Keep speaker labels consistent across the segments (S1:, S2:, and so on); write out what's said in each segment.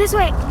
S1: This way.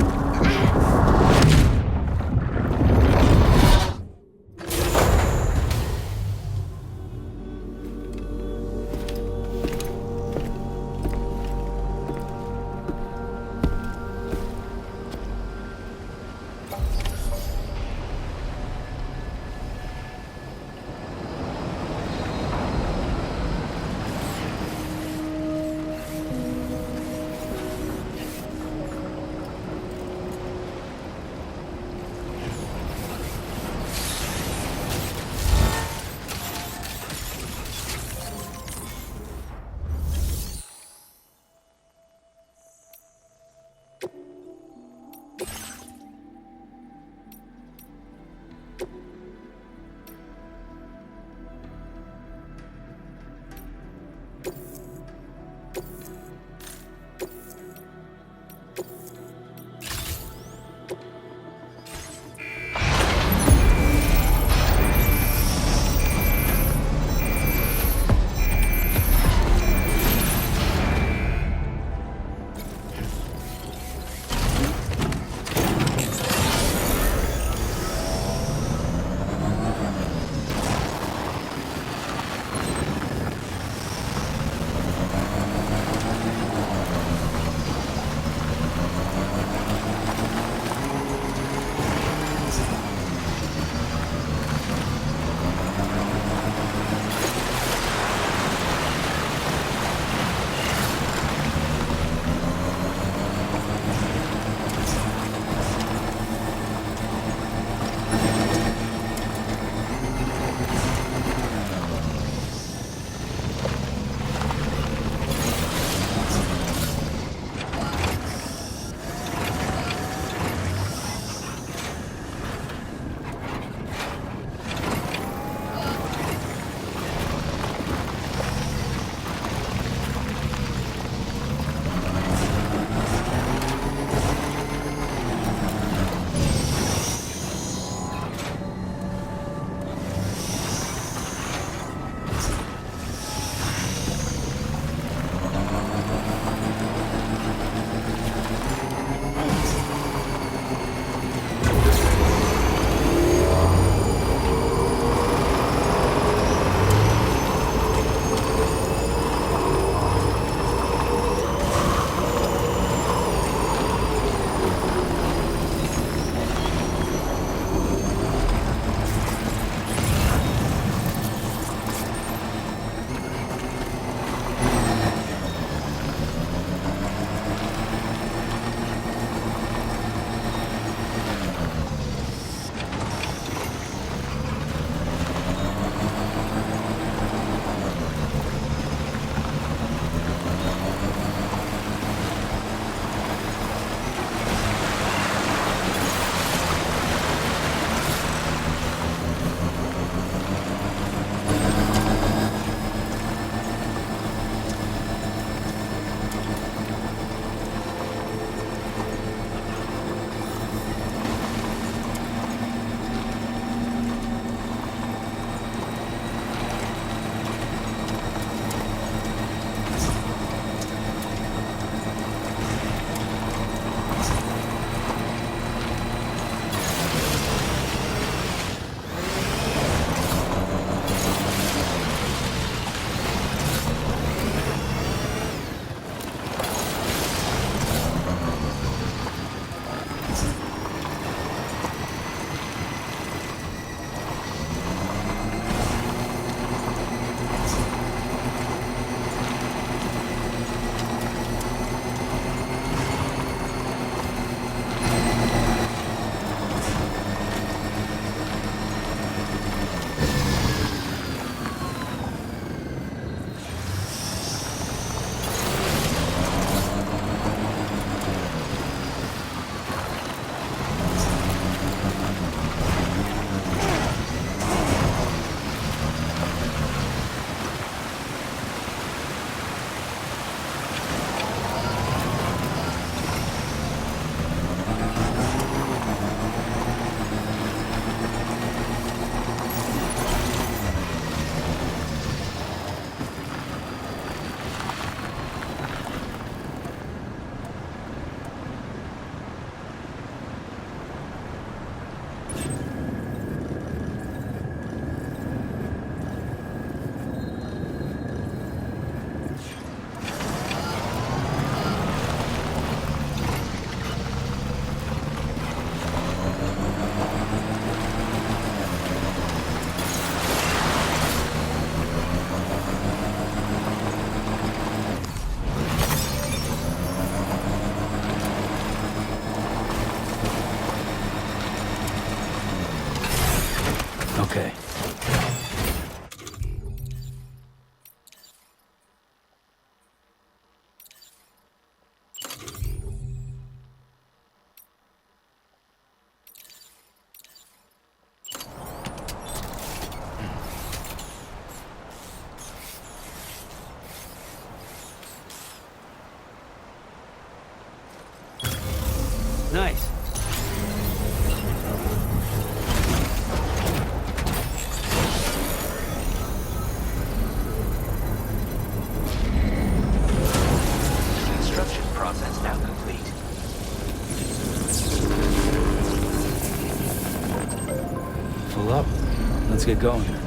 S1: get going then.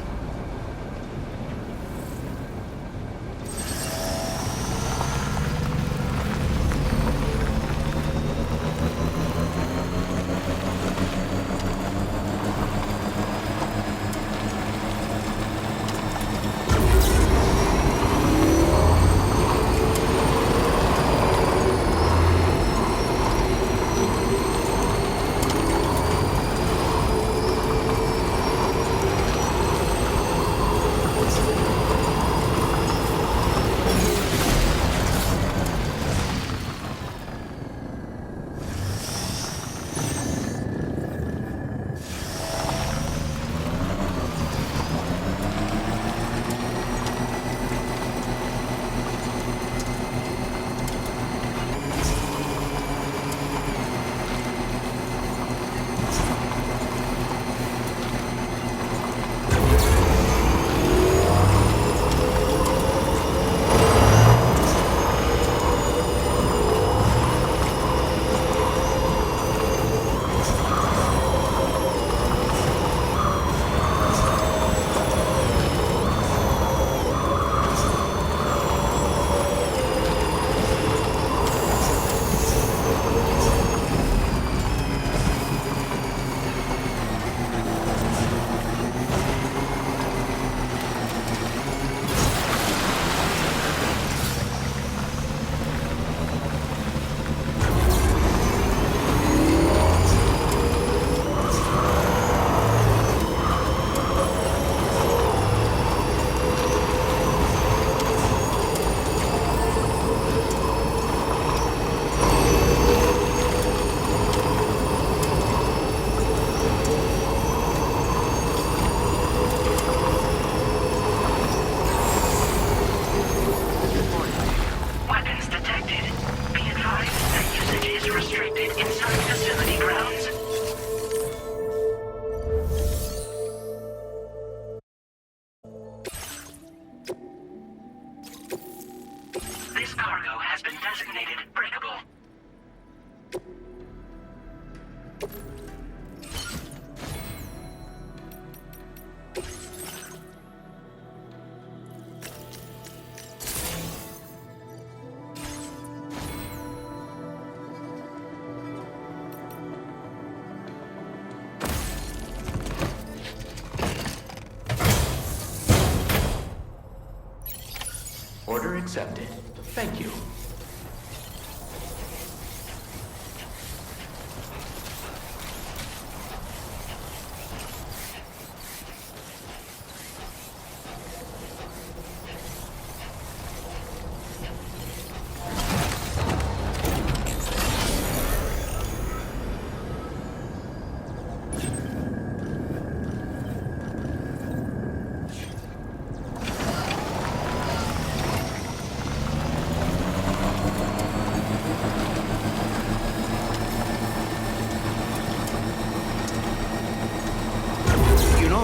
S2: Order accepted. Thank you.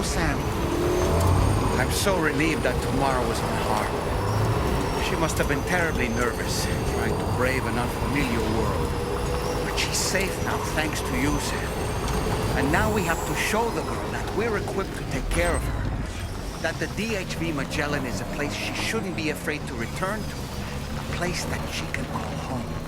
S3: Sam, I'm so relieved that tomorrow was unharmed. She must have been terribly nervous, trying to brave an unfamiliar world. But she's safe now, thanks to you, Sam. And now we have to show the girl that we're equipped to take care of her. That the DHV Magellan is a place she shouldn't be afraid to return to. A place that she can call home.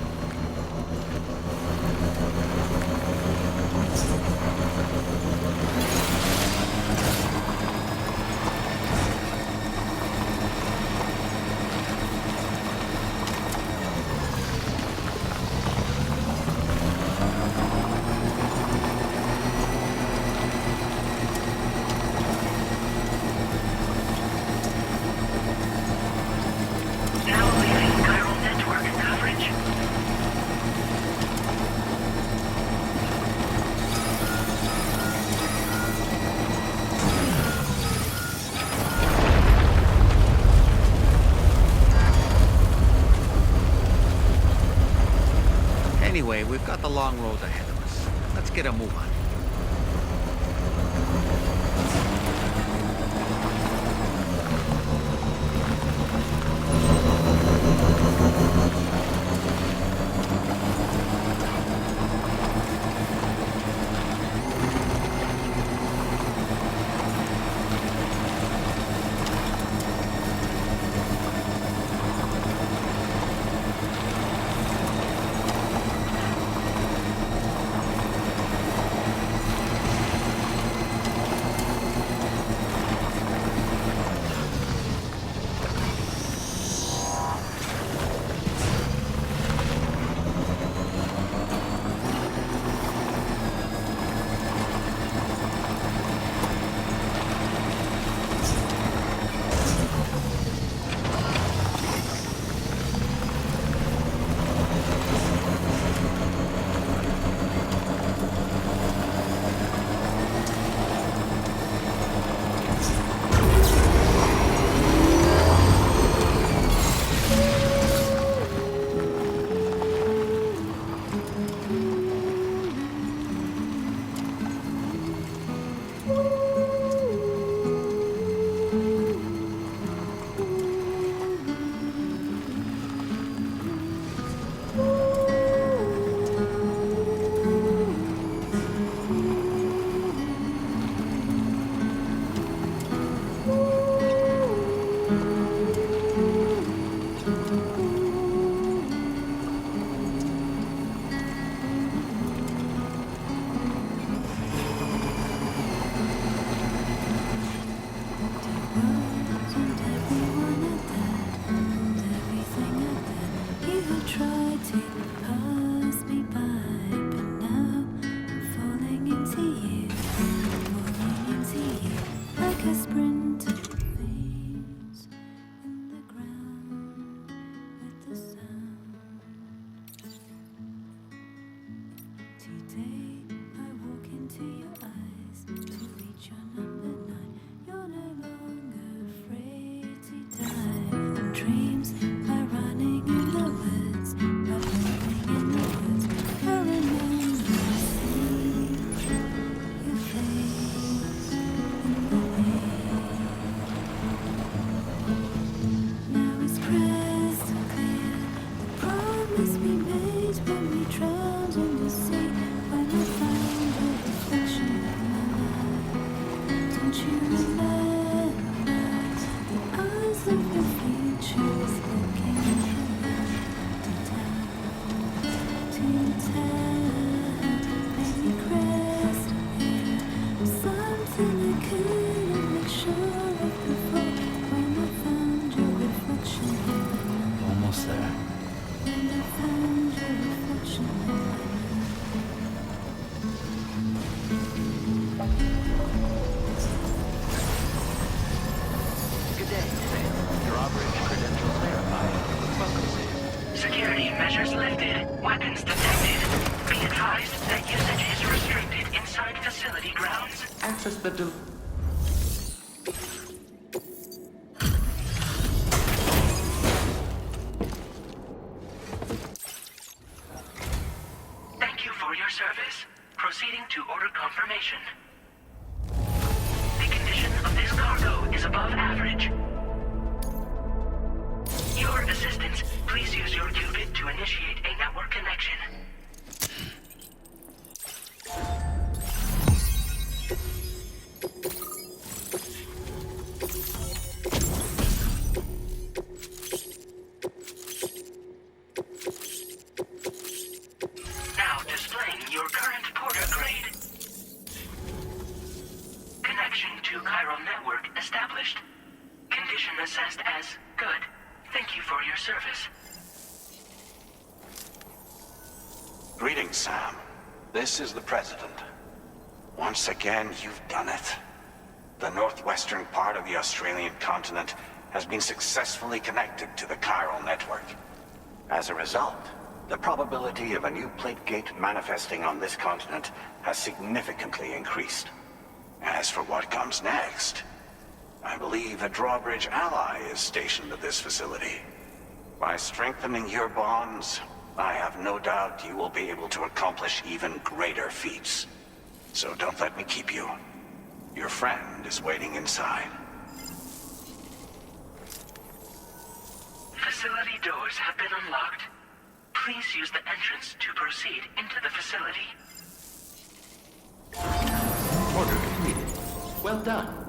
S3: Anyway, we've got the long road ahead of us. Let's get a move on.
S1: to your eyes to reach your number 9. You're no longer afraid to die. And dreams by running in the woods, by falling in the woods. I remember seeing your face in the haze. Now it's crystal clear the promise we made when we drowned in the sea. When I found your reflection in my life, don't you remember the eyes of the future was looking ahead to tell, made me crystal clear something I couldn't make sure of before. When I found your reflection in my life,
S3: Almost there.
S1: when I found your reflection in my life.
S2: Good day, Sam. Drawbridge credentials verified. Welcome, Sam.
S4: Security measures lifted. Weapons detected. Be advised that usage is restricted inside facility grounds.
S2: Access the
S4: Thank you for your service. Proceeding to order confirmation. The condition of this cargo is above average. Your assistance, please use your qubit to initiate a network connection. Now displaying your current porter grade. Connection to chiral network established. Condition assessed as good. Thank you for your service.
S5: Greetings, Sam. This is the President. Once again, you've done it. The northwestern part of the Australian continent has been successfully connected to the chiral network. As a result, the probability of a new plate gate manifesting on this continent has significantly increased. As for what comes next, I believe a drawbridge ally is stationed at this facility. By strengthening your bonds, I have no doubt you will be able to accomplish even greater feats. So don't let me keep you. Your friend is waiting inside.
S4: Facility doors have been unlocked. Please use the entrance to proceed into the facility.
S2: order completed. Well done.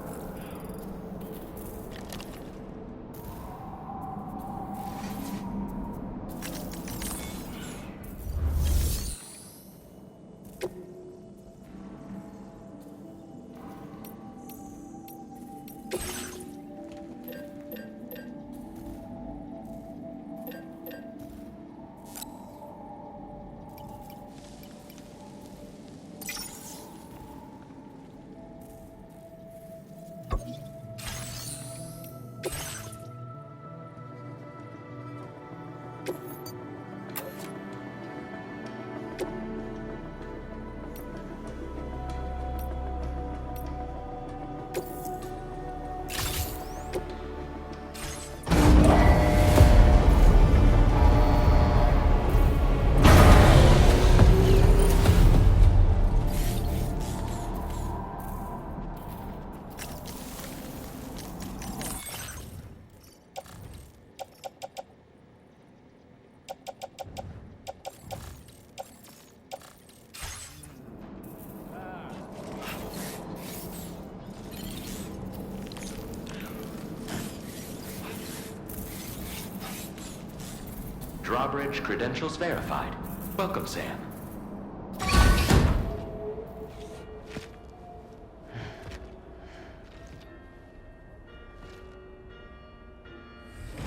S2: Drawbridge credentials verified. Welcome, Sam.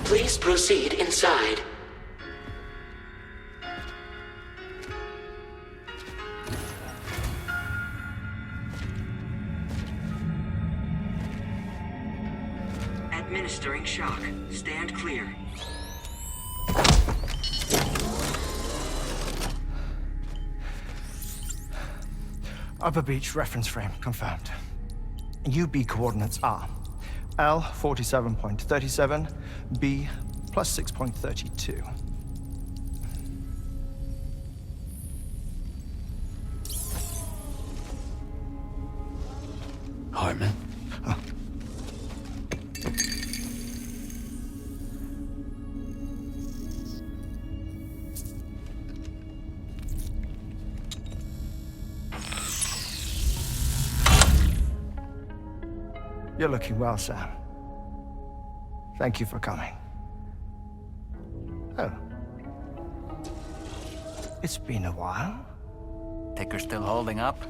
S4: Please proceed inside. Administering shock. Stand clear.
S6: Upper beach reference frame confirmed. UB coordinates are L 47.37, B plus 6.32.
S7: Hartman?
S6: You're looking well, Sam. Thank you for coming. Oh. It's been a while.
S7: Ticker still holding up?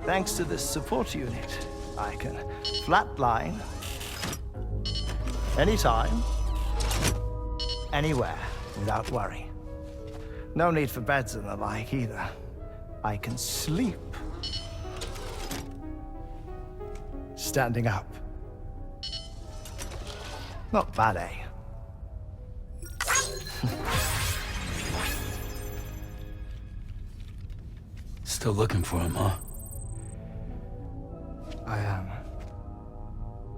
S6: Thanks to this support unit, I can flatline anytime, anywhere, without worry. No need for beds and the like either. I can sleep standing up. Not bad, eh?
S7: Still looking for him, huh?
S6: I am.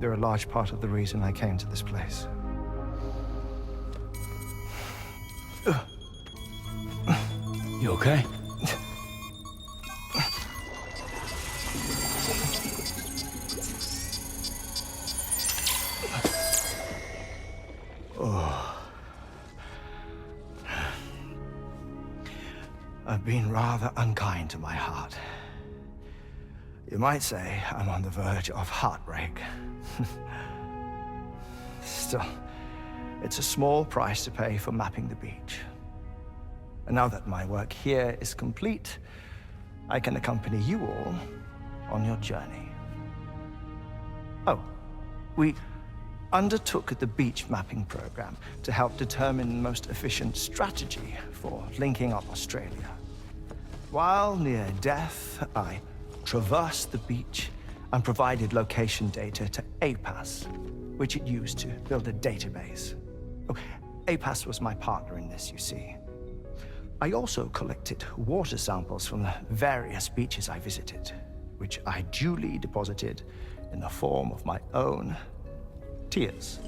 S6: They're a large part of the reason I came to this place.
S7: You okay?
S6: I've been rather unkind to my heart. You might say I'm on the verge of heartbreak. Still, it's a small price to pay for mapping the beach. And now that my work here is complete, I can accompany you all on your journey. Oh, we undertook the beach mapping program to help determine the most efficient strategy for linking up Australia. While near death, I traversed the beach and provided location data to APAS, which it used to build a database. Oh, APAS was my partner in this, you see. I also collected water samples from the various beaches I visited, which I duly deposited in the form of my own tears.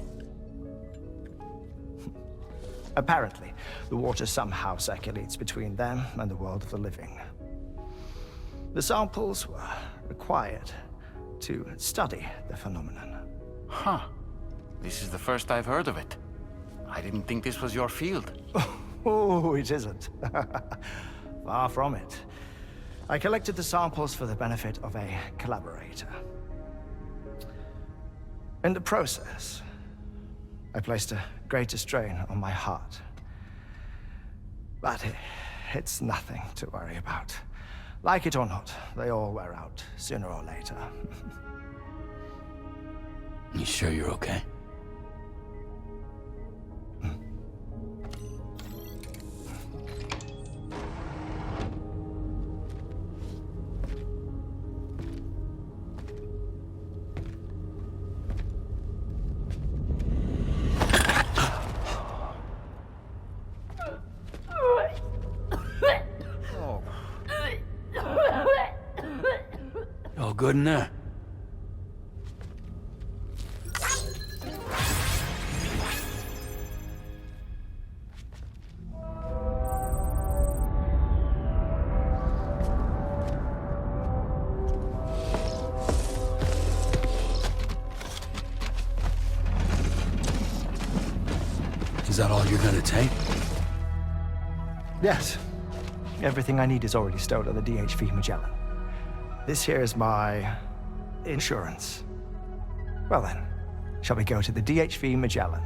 S6: Apparently, the water somehow circulates between them and the world of the living. The samples were required to study the phenomenon.
S7: Huh. This is the first I've heard of it. I didn't think this was your field.
S6: Oh, it isn't. Far from it. I collected the samples for the benefit of a collaborator. In the process, I placed a greater strain on my heart. But it's nothing to worry about. Like it or not, they all wear out, sooner or later.
S7: You sure you're okay? All good in there? Is that all you're gonna take?
S6: Yes. Everything I need is already stowed on the DHV Magellan. This here is my insurance. Well then, shall we go to the DHV Magellan?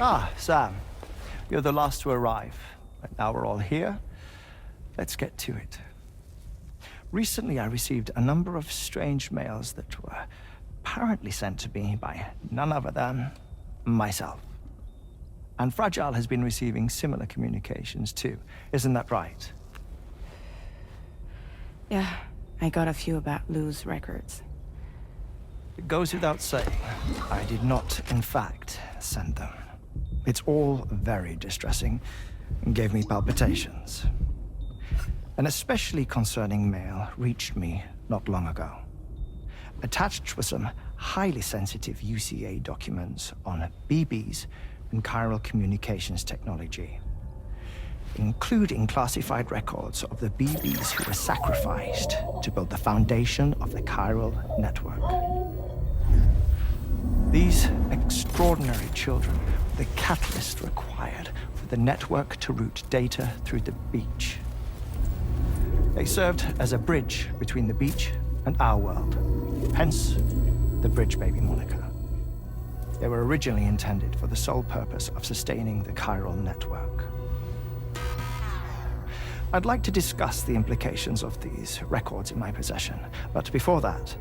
S6: Ah, Sam. You're the last to arrive. But now we're all here. Let's get to it. Recently, I received a number of strange mails that were apparently sent to me by none other than myself. And Fragile has been receiving similar communications too. Isn't that right?
S8: Yeah, I got a few about Lou's records.
S6: It goes without saying, I did not, in fact, send them. It's all very distressing and gave me palpitations. An especially concerning mail reached me not long ago. Attached were some highly sensitive UCA documents on BBs and chiral communications technology, including classified records of the BBs who were sacrificed to build the foundation of the chiral network. These extraordinary children were the catalyst required for the network to route data through the beach. They served as a bridge between the beach and our world, hence the Bridge Baby moniker. They were originally intended for the sole purpose of sustaining the chiral network. I'd like to discuss the implications of these records in my possession, but before that,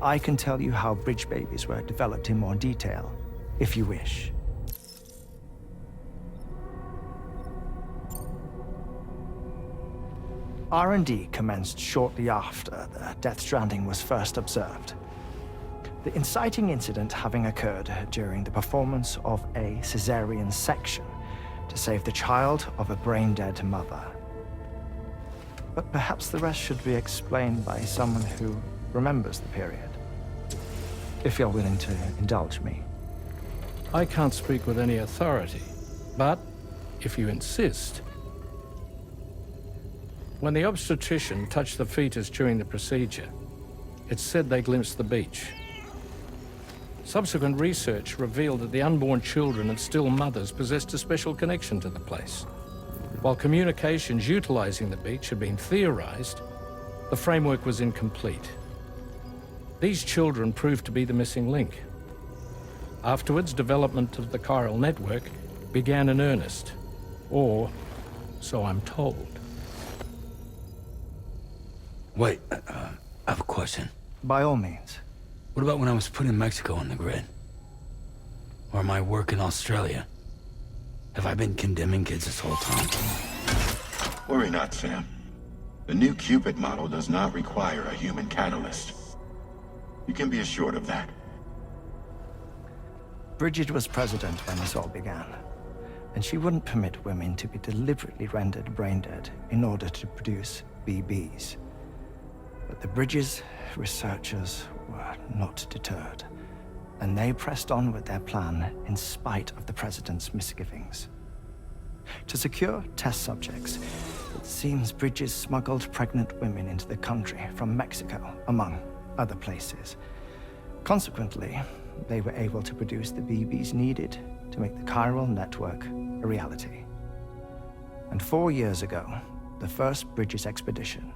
S6: I can tell you how Bridge Babies were developed in more detail, if you wish. R&D commenced shortly after the Death Stranding was first observed. The inciting incident having occurred during the performance of a cesarean section to save the child of a brain-dead mother. But perhaps the rest should be explained by someone who remembers the period. If you're willing to indulge me.
S9: I can't speak with any authority, but if you insist. When the obstetrician touched the fetus during the procedure, it's said they glimpsed the beach. Subsequent research revealed that the unborn children and still mothers possessed a special connection to the place. While communications utilizing the beach had been theorized, the framework was incomplete. These children proved to be the missing link. Afterwards, development of the chiral network began in earnest, or so I'm told.
S10: Wait, I have a question.
S6: By all means.
S10: What about when I was putting Mexico on the grid? Or my work in Australia? Have I been condemning kids this whole time?
S11: Worry not, Sam. The new Cupid model does not require a human catalyst. You can be assured of that.
S6: Bridget was president when this all began, and she wouldn't permit women to be deliberately rendered brain-dead in order to produce BBs. But the Bridges researchers were not deterred, and they pressed on with their plan in spite of the president's misgivings. To secure test subjects, it seems Bridges smuggled pregnant women into the country from Mexico, among other places. Consequently, they were able to produce the BBs needed to make the chiral network a reality. And 4 years ago, the first Bridges expedition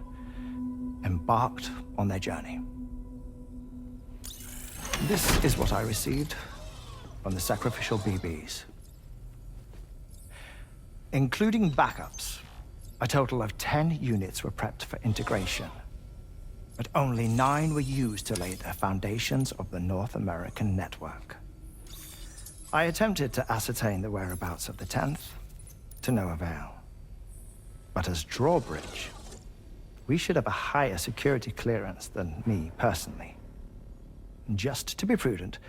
S6: embarked on their journey. This is what I received from the sacrificial BBs. Including backups, a total of 10 units were prepped for integration, but only 9 were used to lay the foundations of the North American network. I attempted to ascertain the whereabouts of the 10th, to no avail. But as drawbridge, we should have a higher security clearance than me personally. Just to be prudent,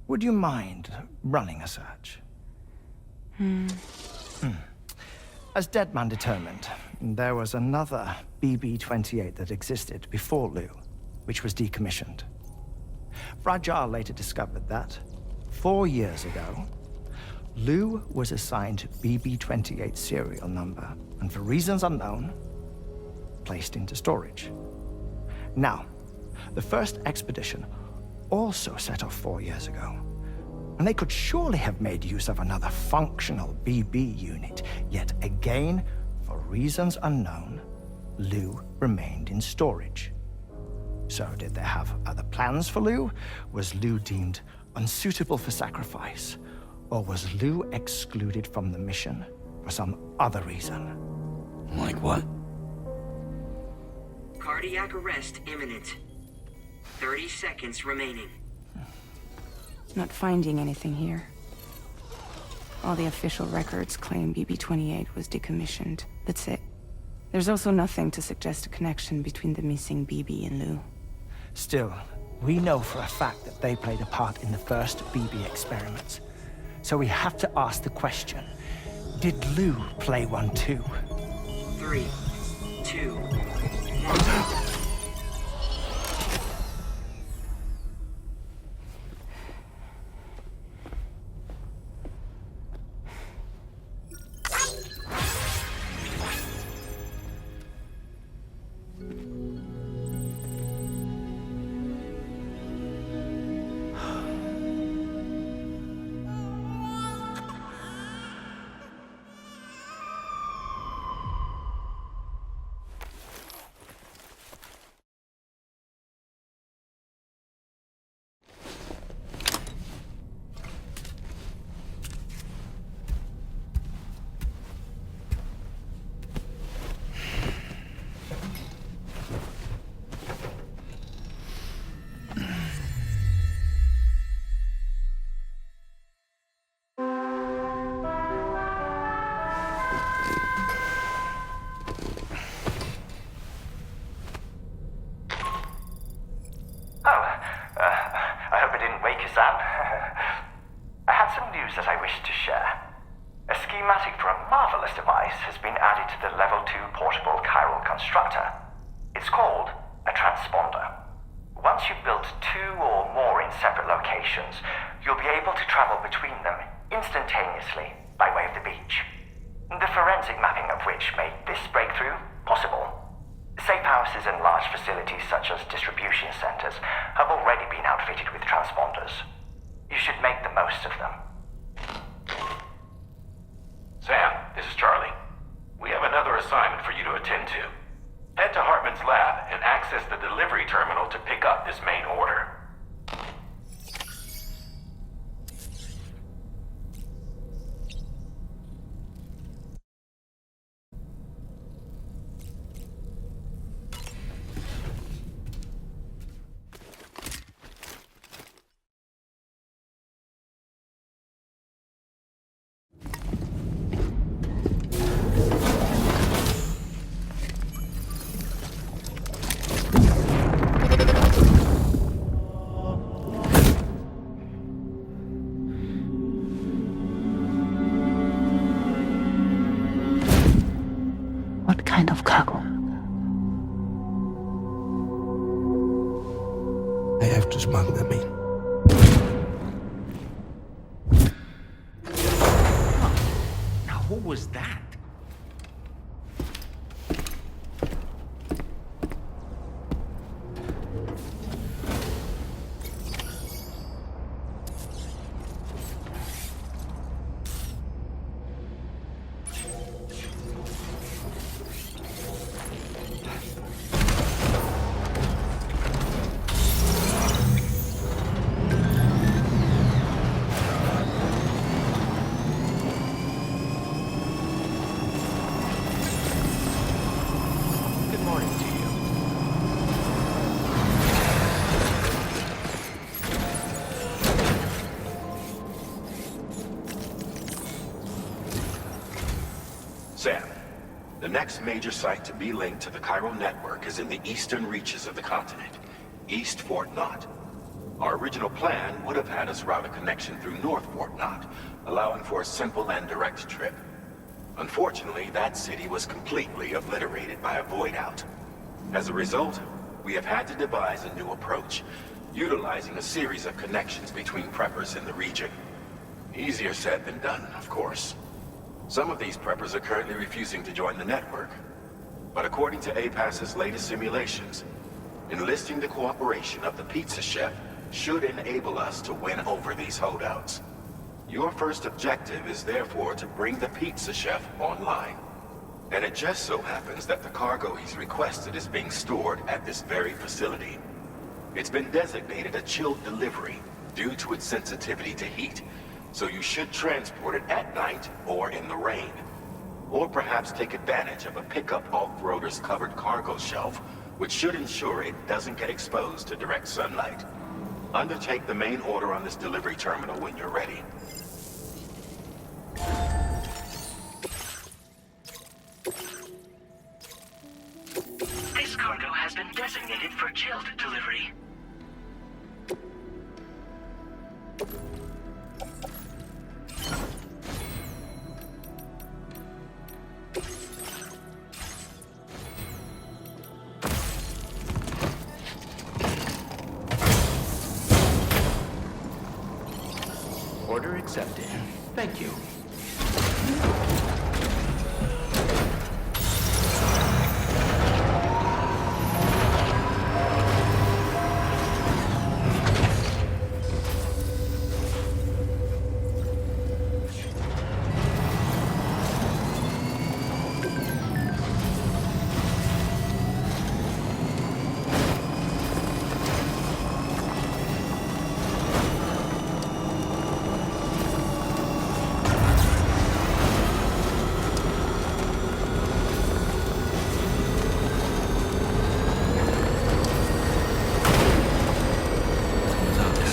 S6: would you mind running a search? As Deadman determined, there was another BB-28 that existed before Lou, which was decommissioned. Fragile later discovered that, 4 years ago, Lou was assigned BB-28 serial number, and for reasons unknown, placed into storage. Now, the first expedition also set off 4 years ago, and they could surely have made use of another functional BB unit, yet again, for reasons unknown, Lou remained in storage. So did they have other plans for Lou? Was Lou deemed unsuitable for sacrifice? Or was Lou excluded from the mission for some other reason?
S10: Like what?
S12: Cardiac arrest imminent. 30 seconds remaining.
S8: Not finding anything here. All the official records claim BB-28 was decommissioned. That's it. There's also nothing to suggest a connection between the missing BB and Lou.
S6: Still, we know for a fact that they played a part in the first BB experiments. So we have to ask the question, did Lou play one too?
S12: 3, 2, 1.
S13: that I wish to share. A schematic for a marvelous device has been added to the Level 2 portable chiral constructor. It's called a transponder. Once you've built 2 or more in separate locations, you'll be able to travel between them instantaneously by way of the beach. The forensic mapping of which made this breakthrough possible. Safe houses and large facilities such as distribution centers have already been outfitted with transponders. You should make the most of them.
S5: Sam, this is Charlie. We have another assignment for you to attend to. Head to Hartman's lab and access the delivery terminal to pick up this main order.
S14: What kind of cargo?
S6: I have to smuggle them in.
S3: Now, who was that?
S5: Sam, the next major site to be linked to the chiral network is in the eastern reaches of the continent, East Fort Knott. Our original plan would have had us route a connection through North Fort Knott, allowing for a simple and direct trip. Unfortunately, that city was completely obliterated by a void out. As a result, we have had to devise a new approach, utilizing a series of connections between preppers in the region. Easier said than done, of course. Some of these preppers are currently refusing to join the network. But according to APAS's latest simulations, enlisting the cooperation of the pizza chef should enable us to win over these holdouts. Your first objective is therefore to bring the pizza chef online. And it just so happens that the cargo he's requested is being stored at this very facility. It's been designated a chilled delivery due to its sensitivity to heat,
S11: so you should transport it at night or in the rain. Or perhaps take advantage of a pickup off-roader's covered cargo shelf, which should ensure it doesn't get exposed to direct sunlight. Undertake the main order on this delivery terminal when you're ready.
S4: This cargo has been designated for chilled delivery.
S2: Order accepted. Thank you.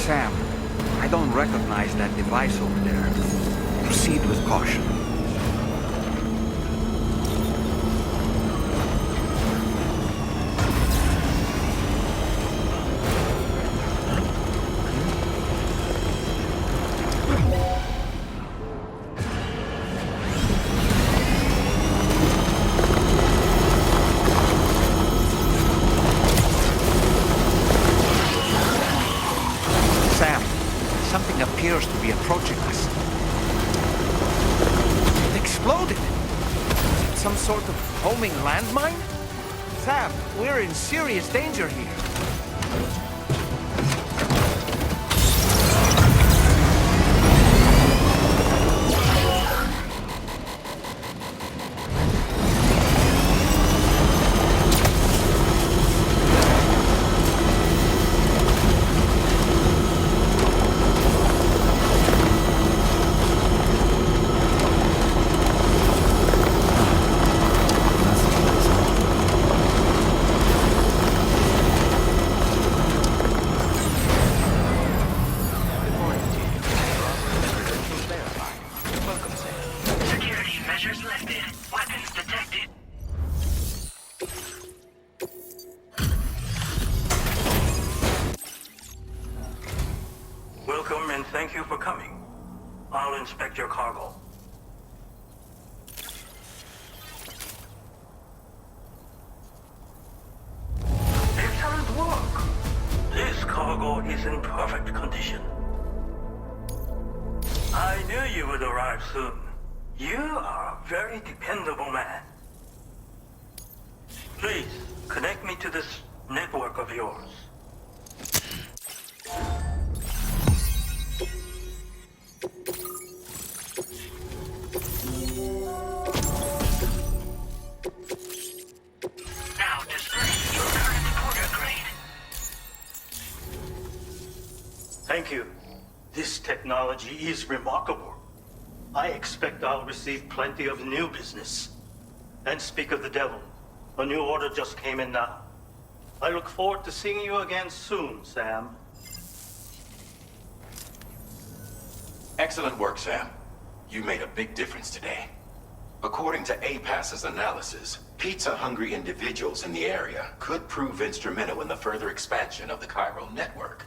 S3: Sam, I don't recognize that device over there. Proceed with caution. Sam, something appears to be approaching us. It exploded! Is it some sort of homing landmine? Sam, we're in serious danger here.
S4: Security measures lifted. Weapons detected.
S15: Welcome and thank you for coming. I'll inspect your cargo. Excellent work. This cargo is in perfect condition. I knew you would arrive soon. You are a very dependable man. Please, connect me to this network of yours.
S4: Now display your current order grade.
S15: Thank you. This technology is remarkable. I expect I'll receive plenty of new business. And speak of the devil, a new order just came in now. I look forward to seeing you again soon, Sam.
S11: Excellent work, Sam. You made a big difference today. According to APAS's analysis, pizza-hungry individuals in the area could prove instrumental in the further expansion of the chiral network.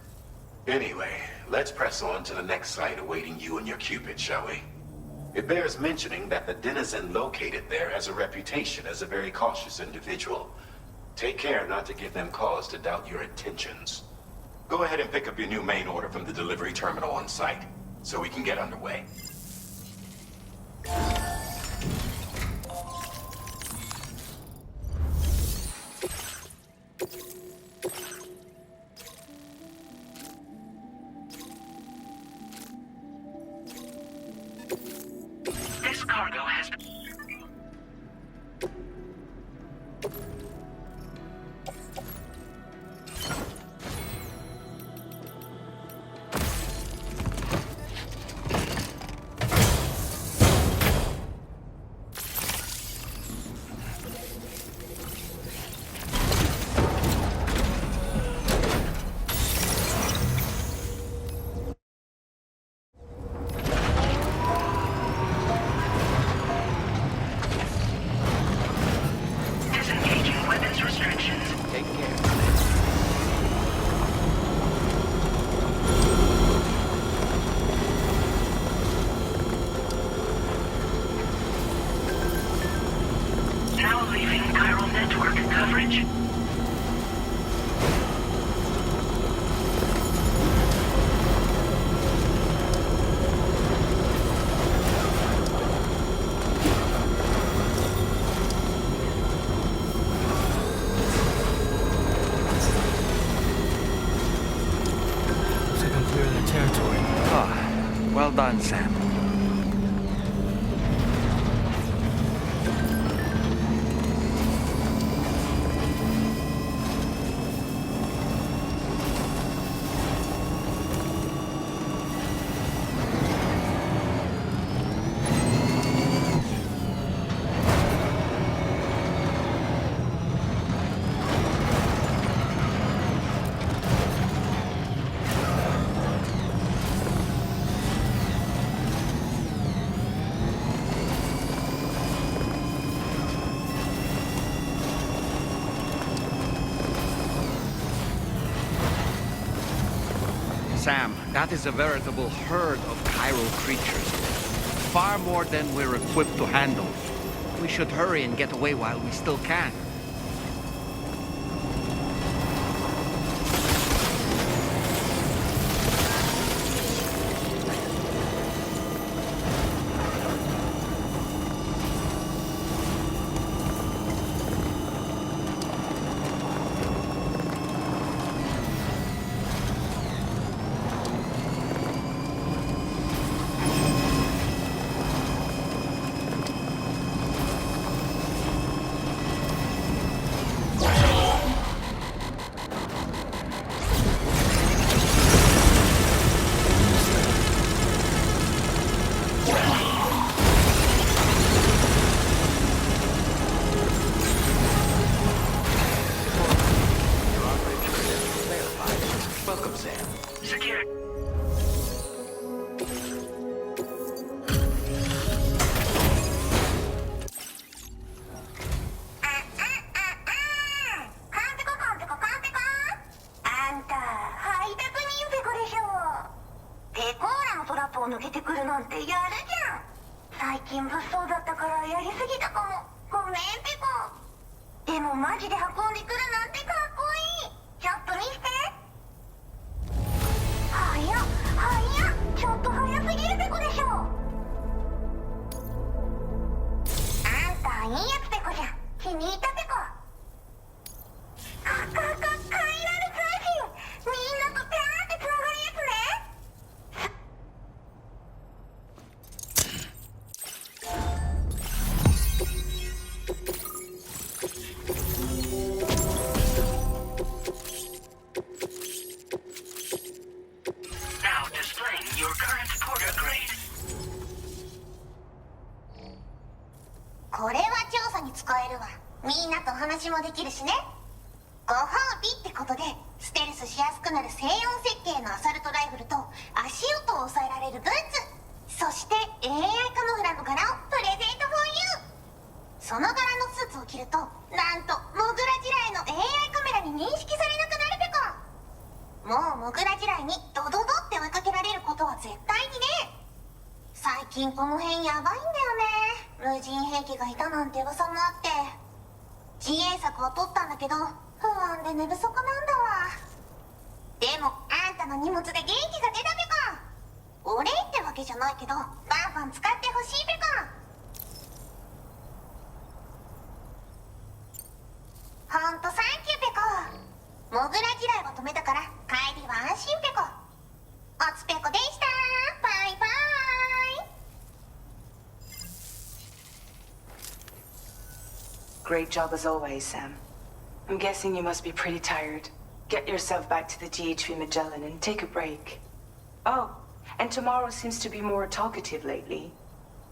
S11: Anyway, let's press on to the next site awaiting you and your Cupid, shall we? It bears mentioning that the denizen located there has a reputation as a very cautious individual. Take care not to give them cause to doubt your intentions. Go ahead and pick up your new main order from the delivery terminal on site, so we can get underway.
S4: This cargo has been... bridge.
S6: Looks like I'm clear of their territory.
S3: Ah, well done, Sam. Sam, that is a veritable herd of chiral creatures. Far more than we're equipped to handle. We should hurry and get away while we still can.
S2: Welcome, Sam.
S4: Secure. Now displaying your current porter grade.
S16: これは調査に使えるわ。みんなと話もできるしね。ご褒美ってことでステルスしやすくなる静音設計のアサルトライフルと足音を抑えられるブーツ、そして AI カモフラの柄をプレゼント for you。 その柄のスーツを着るとなんとモグラ地雷の AI カメラに認識されなくなるペコ。もうモグラ地雷にドドドって追いかけられることは絶対にね。最近この辺ヤバいんだよね。無人兵器がいたなんて噂もあって自衛策を取ったんだけど不安で寝不足なんだわ。でもあんたの荷物で元気が出たペコ。お礼ってわけじゃないけどバンバン使ってほしいペコ。ほんとサンキューペコ。モグラ地雷を止めたから帰りは安心ペコ。おつペコでした。バイバイ。
S8: Great job as always, Sam. I'm guessing you must be pretty tired. Get yourself back to the GHV Magellan and take a break. Oh, and tomorrow seems to be more talkative lately.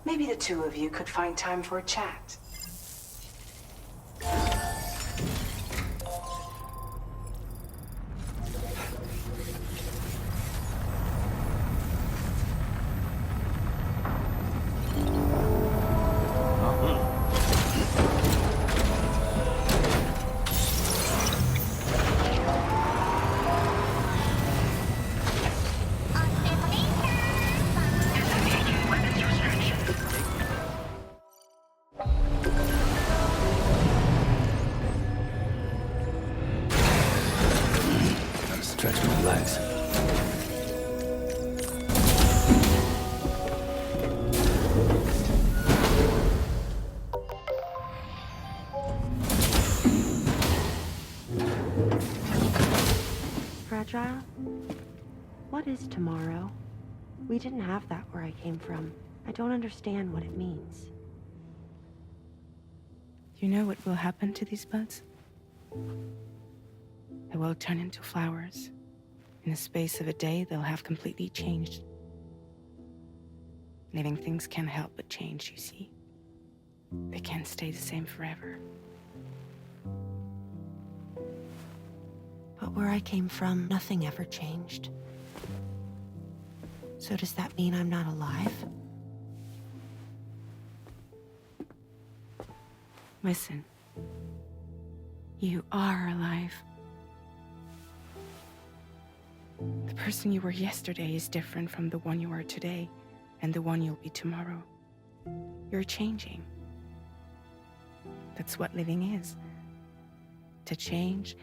S8: Maybe the two of you could find time for a chat.
S17: What is tomorrow? We didn't have that where I came from. I don't understand what it means.
S8: You know what will happen to these buds? They will turn into flowers. In the space of a day, they'll have completely changed. Living things can't help but change, you see. They can't stay the same forever.
S17: But where I came from, nothing ever changed. So does that mean I'm not alive?
S8: Listen. You are alive. The person you were yesterday is different from the one you are today, and the one you'll be tomorrow. You're changing. That's what living is. To change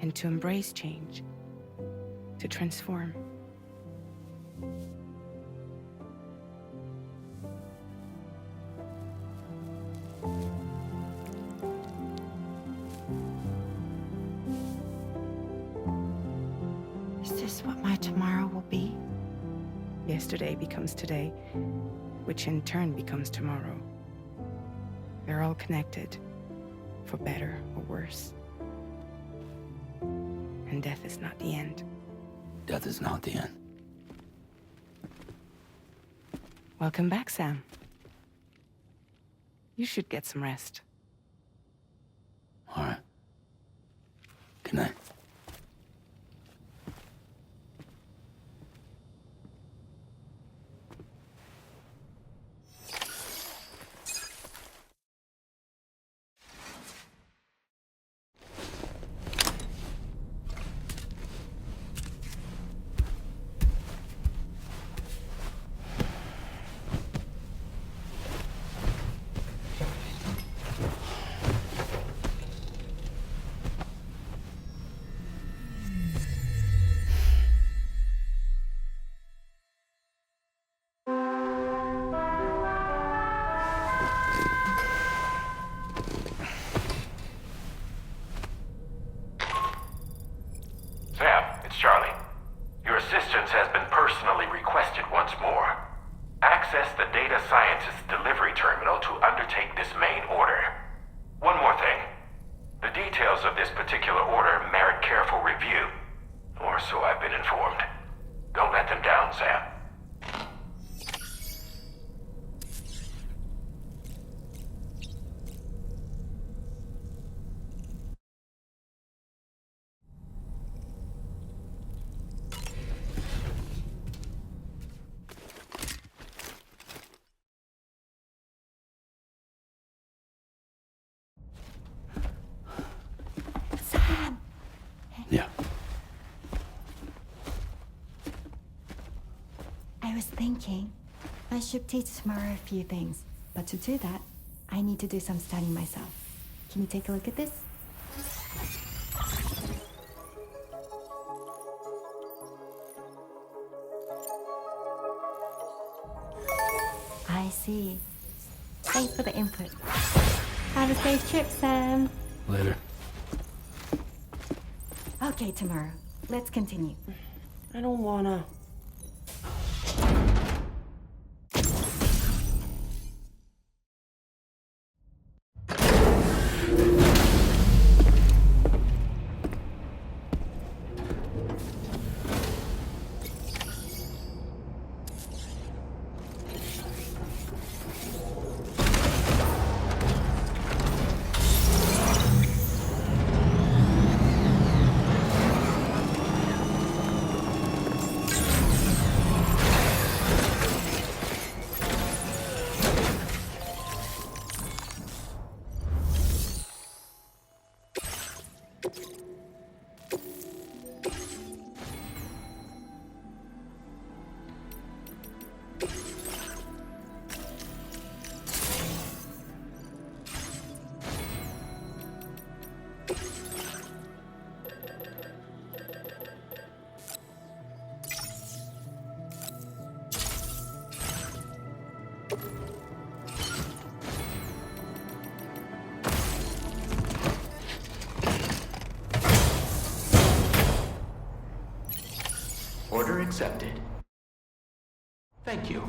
S8: and to embrace change. To transform.
S17: Is this what my tomorrow will be?
S8: Yesterday becomes today, which in turn becomes tomorrow. They're all connected, for better or worse. And death is not the end.
S10: Death is not the end.
S8: Welcome back, Sam. You should get some rest.
S10: All right. Good night.
S11: Sam, it's Charlie. Your assistance has been personally requested once more. Access the data scientist's delivery terminal to undertake this main order. One more thing. The details of this particular order merit careful review. Or so I've been informed. Don't let them down, Sam.
S17: Sam!
S10: Yeah.
S18: I was thinking I should teach tomorrow a few things, but to do that, I need to do some studying myself. Can you take a look at this? I see. Thanks for the input. Have a safe trip, Sam.
S10: Later.
S18: Okay, tomorrow. Let's continue.
S17: I don't wanna.
S19: Order
S11: accepted. Thank you.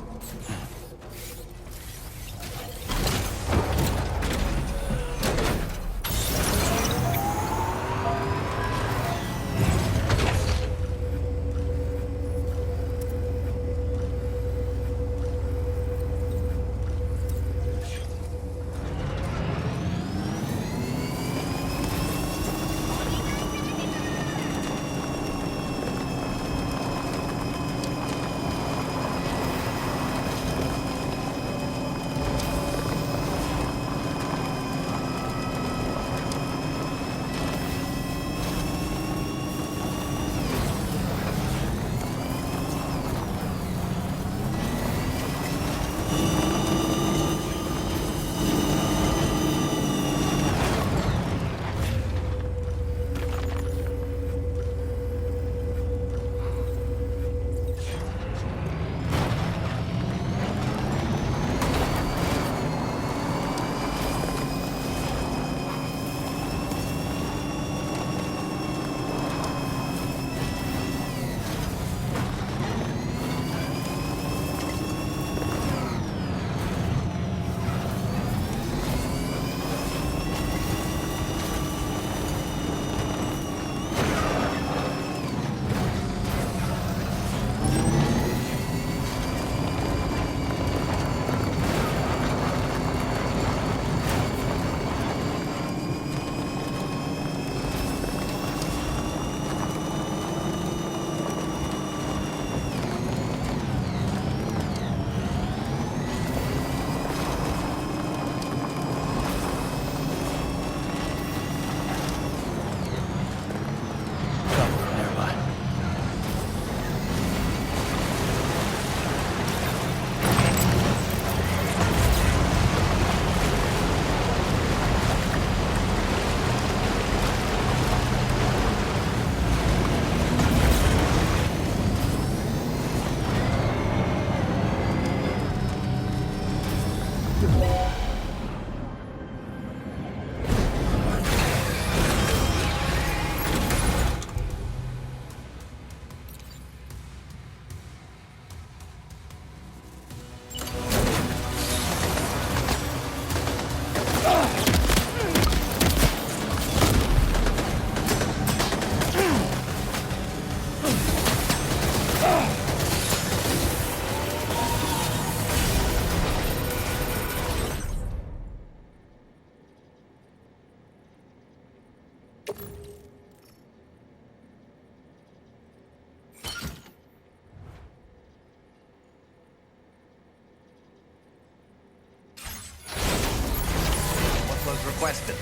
S3: Requested.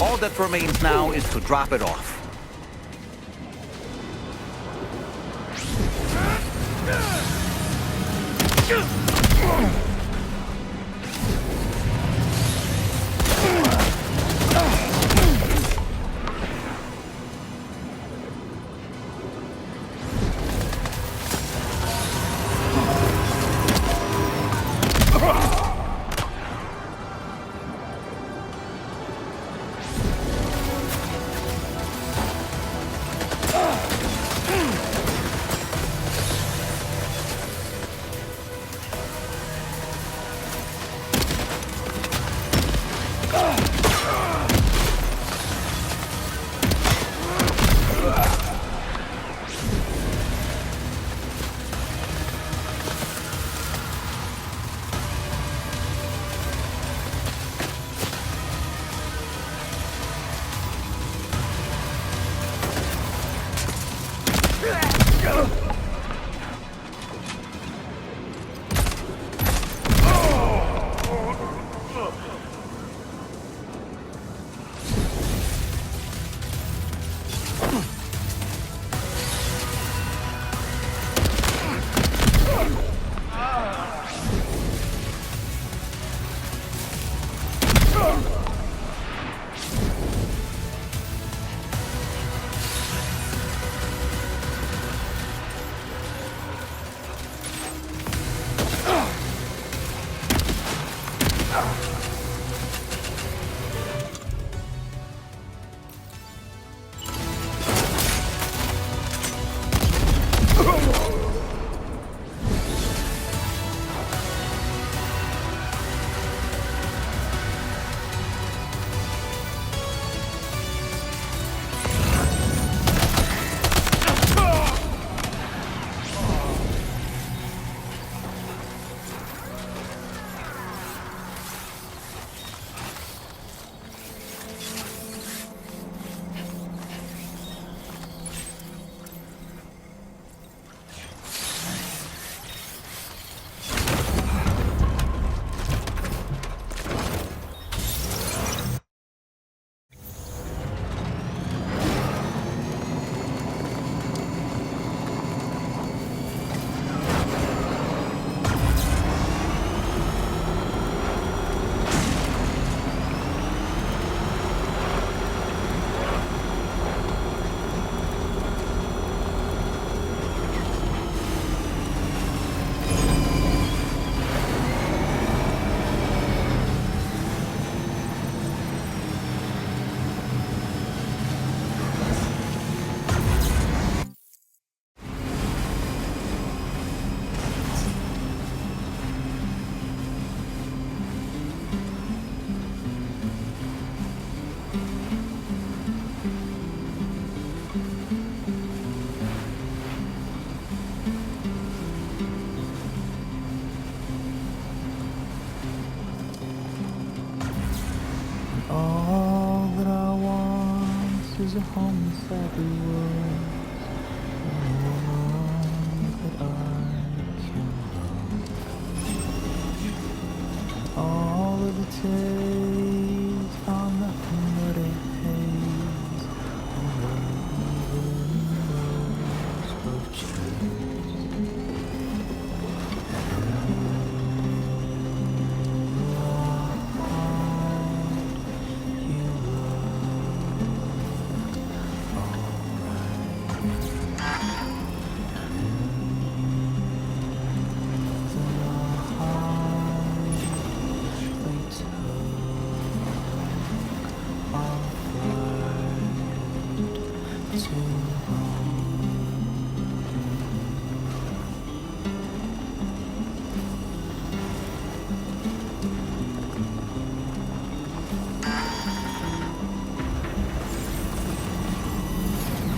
S3: All that remains now is to drop it off.
S1: All that I want is a home with happy words, and a woman that I can love. All of the days are nothing but a haze, and the rose of change.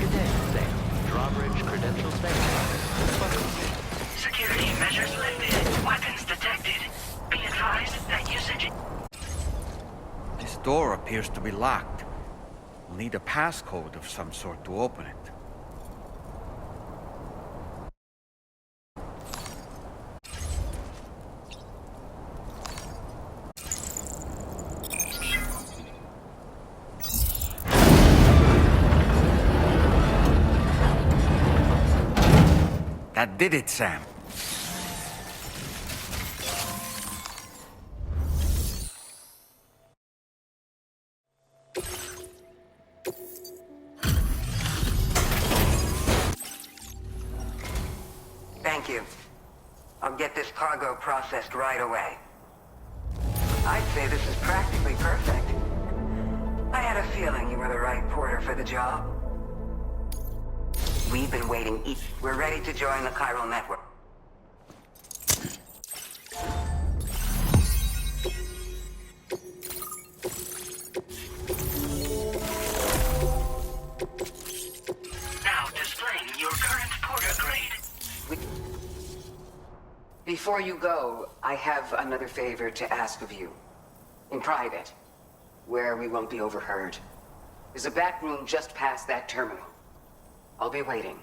S2: Good day, Sam. Drawbridge credentials verified. Welcome.
S4: Security measures lifted. Weapons detected. Be advised that usage...
S3: This door appears to be locked. We'll need a passcode of some sort to open it. That did it, Sam.
S12: Thank you. I'll get this cargo processed right away. I'd say this is practically perfect. I had a feeling you were the right porter for the job. We've been waiting. We're ready to join the chiral network.
S4: Now displaying your current porter grade.
S12: Before you go, I have another favor to ask of you. In private, where we won't be overheard. There's a back room just past that terminal. I'll be waiting.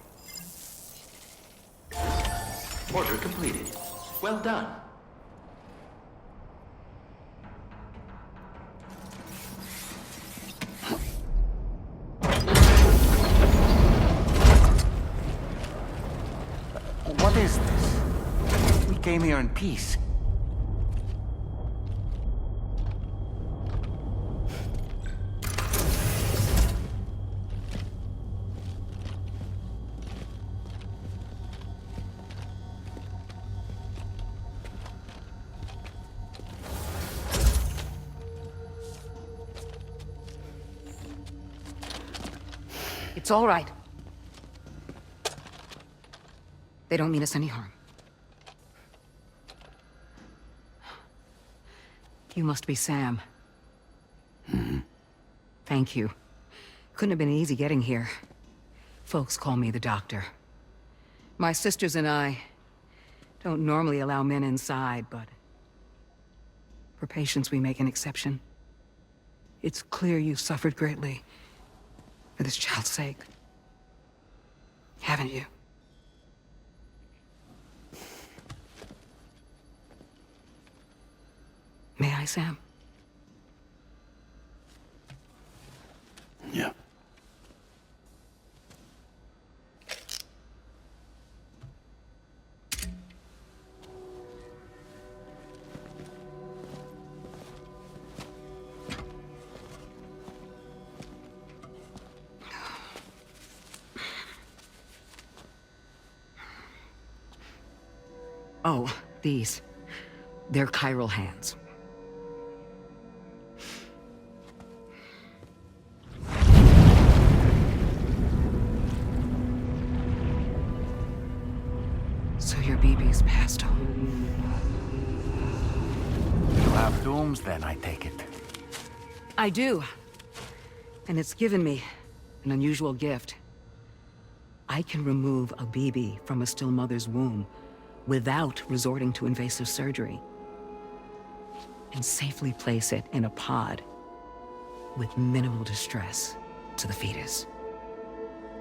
S2: Order completed. Well done.
S3: What is this? We came here in peace.
S8: It's all right. They don't mean us any harm. You must be Sam. Thank you. Couldn't have been easy getting here. Folks call me the doctor. My sisters and I don't normally allow men inside, but for patients we make an exception. It's clear you've suffered greatly for this child's sake. Haven't you? May I, Sam?
S10: Yeah.
S8: Oh, these. They're chiral hands. So your BB's passed on.
S3: You have dooms then, I take it.
S8: I do. And it's given me an unusual gift. I can remove a BB from a still mother's womb without resorting to invasive surgery, and safely place it in a pod
S19: with minimal distress to the fetus.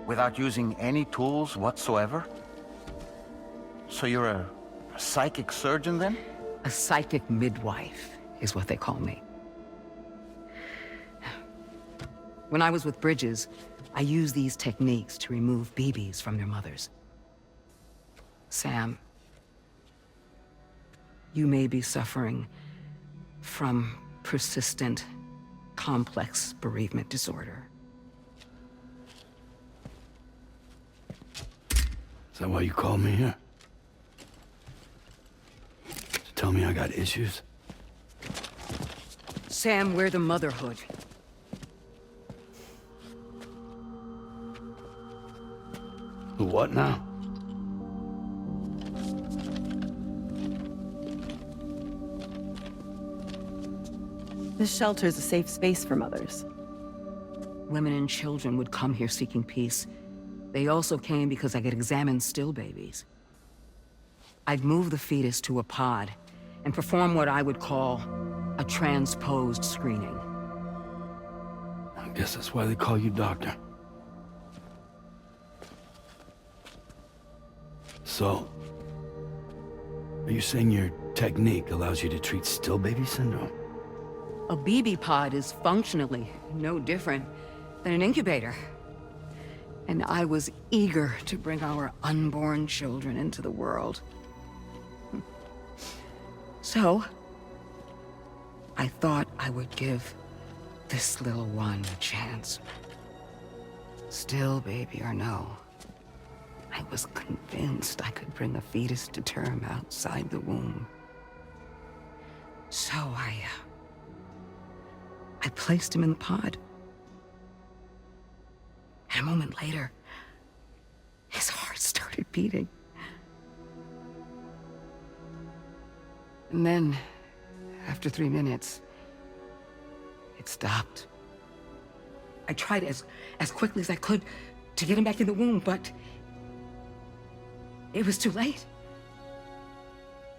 S7: Without using any tools whatsoever? So you're a psychic surgeon then?
S19: A psychic midwife is what they call me. When I was with Bridges, I used these techniques to remove babies from their mothers. Sam, you may be suffering from persistent, complex bereavement disorder.
S10: Is that why you called me here? To tell me I got issues?
S19: Sam, we're the motherhood.
S10: The what now?
S20: This shelter's a safe space for mothers.
S19: Women and children would come here seeking peace. They also came because I could examine still babies. I'd move the fetus to a pod and perform what I would call a transposed screening.
S10: I guess that's why they call you doctor. So, are you saying your technique allows you to treat still baby syndrome?
S19: A BB pod is functionally no different than an incubator. And I was eager to bring our unborn children into the world. So, I thought I would give this little one a chance. Still baby or no, I was convinced I could bring a fetus to term outside the womb. So I placed him in the pod. And a moment later, his heart started beating. And then, after 3 minutes, it stopped. I tried as quickly as I could to get him back in the womb, but it was too late.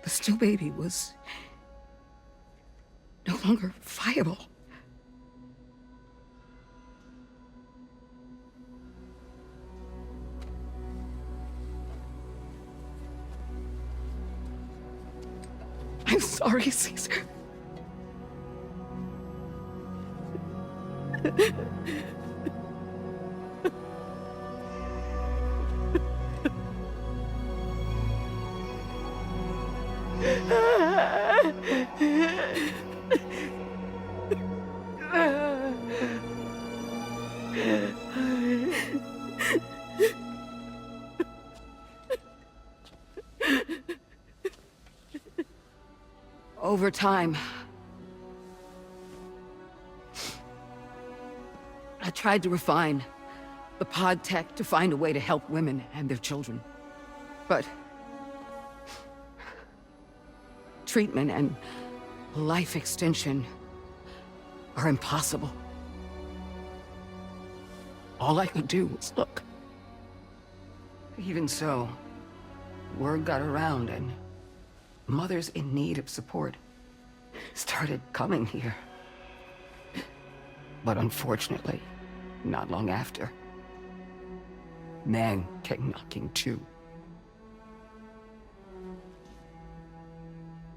S19: The still baby was no longer viable. I'm sorry, Caesar. Over time, I tried to refine the pod tech to find a way to help women and their children. But treatment and life extension are impossible. All I could do was look. Even so, word got around and mothers in need of support started coming here. But unfortunately, not long after, men came knocking too.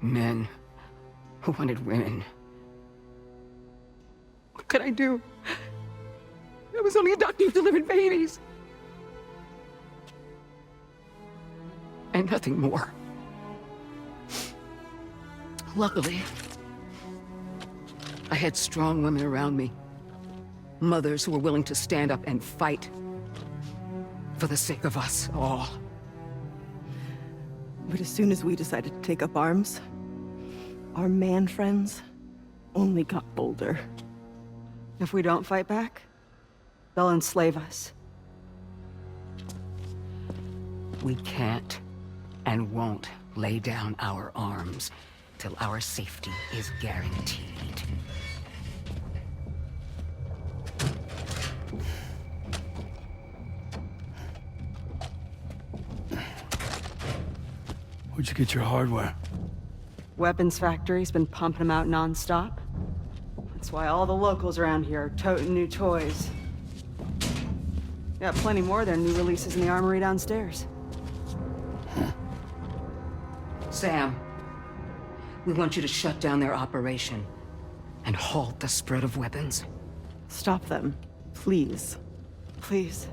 S19: Men who wanted women. What could I do? I was only a doctor who delivered babies. And nothing more. Luckily, I had strong women around me. Mothers who were willing to stand up and fight for the sake of us all.
S20: But as soon as we decided to take up arms, our man friends only got bolder.
S21: If we don't fight back, they'll enslave us.
S19: We can't and won't lay down our arms till our safety is guaranteed.
S10: Where'd you get your hardware?
S21: Weapons factory's been pumping them out non-stop. That's why all the locals around here are toting new toys. Got plenty more of their new releases in the armory downstairs.
S19: Sam, we want you to shut down their operation and halt the spread of weapons.
S20: Stop them, please.
S21: Please.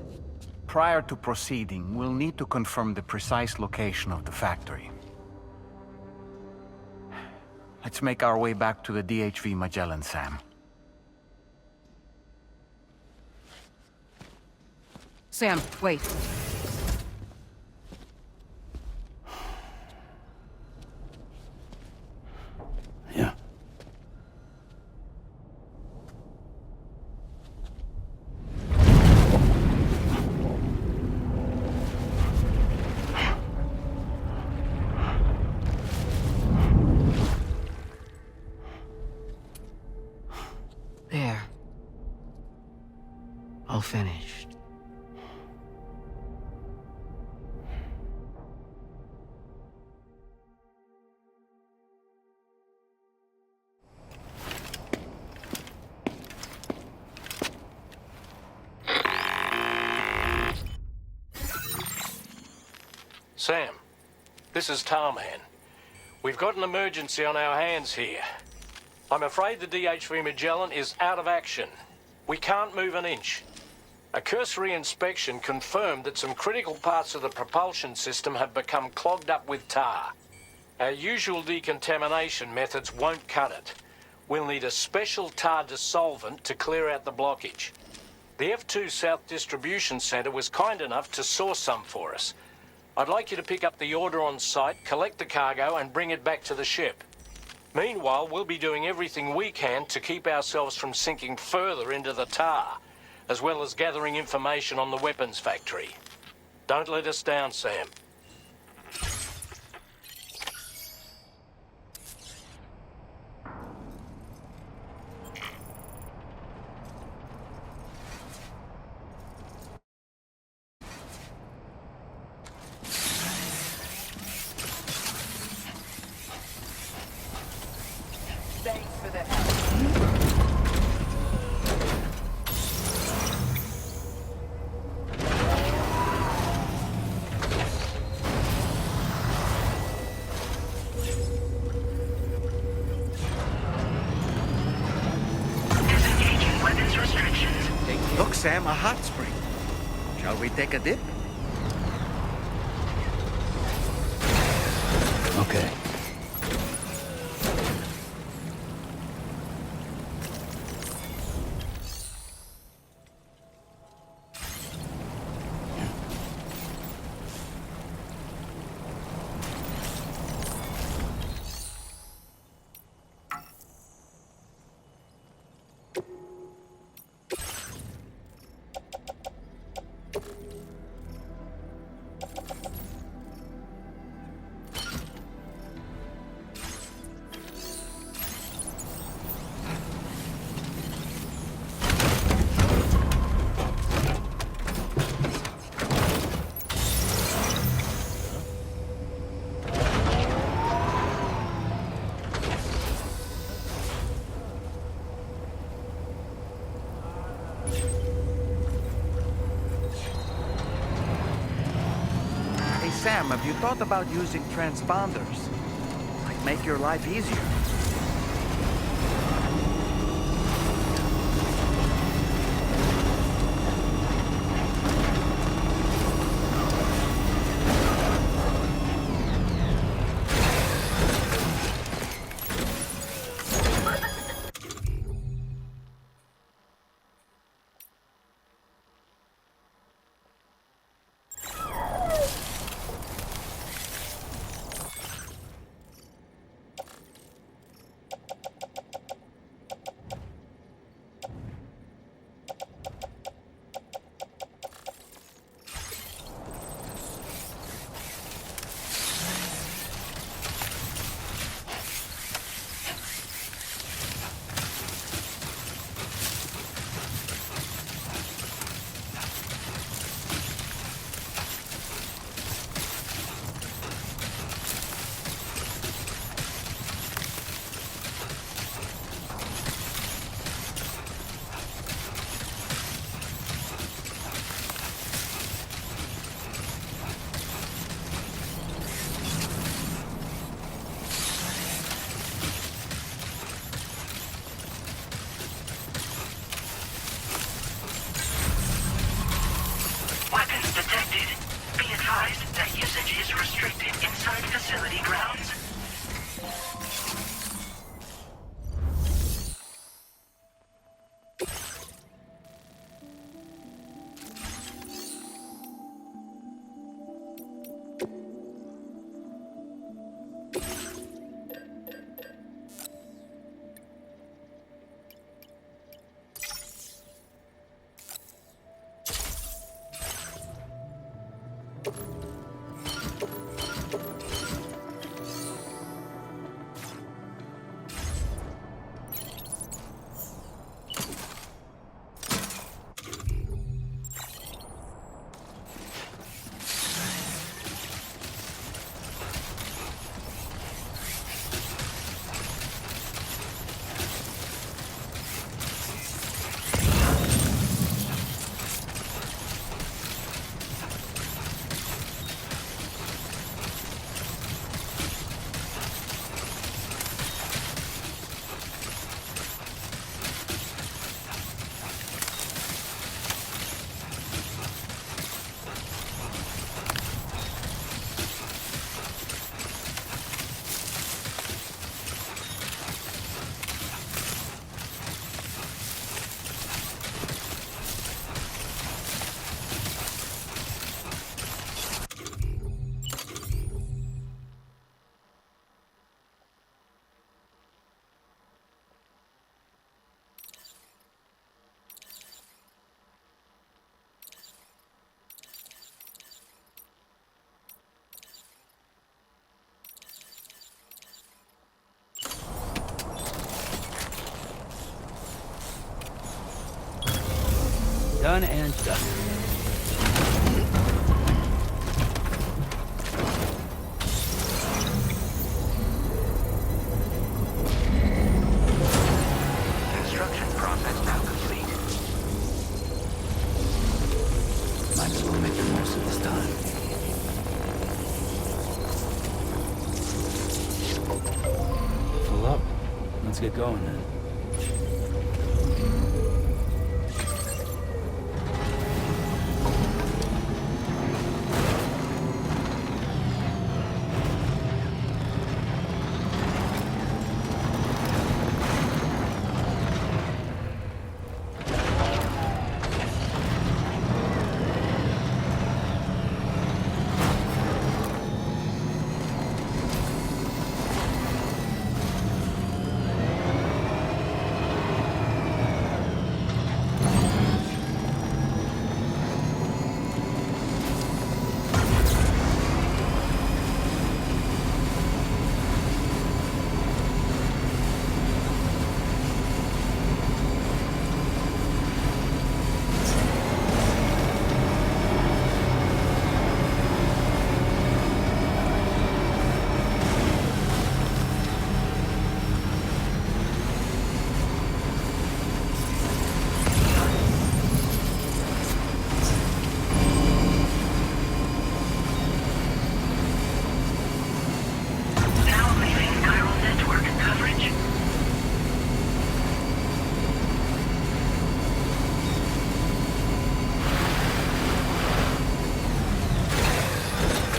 S7: Prior to proceeding, we'll need to confirm the precise location of the factory. Let's make our way back to the DHV Magellan, Sam.
S19: Sam, wait.
S10: Yeah.
S19: There. All finished.
S9: Sam, this is Tarman. We've got an emergency on our hands here. I'm afraid the DHV Magellan is out of action. We can't move an inch. A cursory inspection confirmed that some critical parts of the propulsion system have become clogged up with tar. Our usual decontamination methods won't cut it. We'll need a special tar dissolvent to clear out the blockage. The F2 South Distribution Centre was kind enough to source some for us. I'd like you to pick up the order on site, collect the cargo, and bring it back to the ship. Meanwhile, we'll be doing everything we can to keep ourselves from sinking further into the tar, as well as gathering information on the weapons factory. Don't let us down, Sam.
S4: Thanks for the help. Disengaging weapons restrictions.
S3: Look, Sam, a hot spring. Shall we take a dip?
S10: Okay.
S3: Sam, have you thought about using transponders? Might make your life easier.
S10: Done and done.
S4: Construction process now complete.
S10: Might as well make the most of this time. Full up. Let's get going then.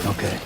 S10: Okay.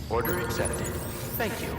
S2: Order accepted. Thank you.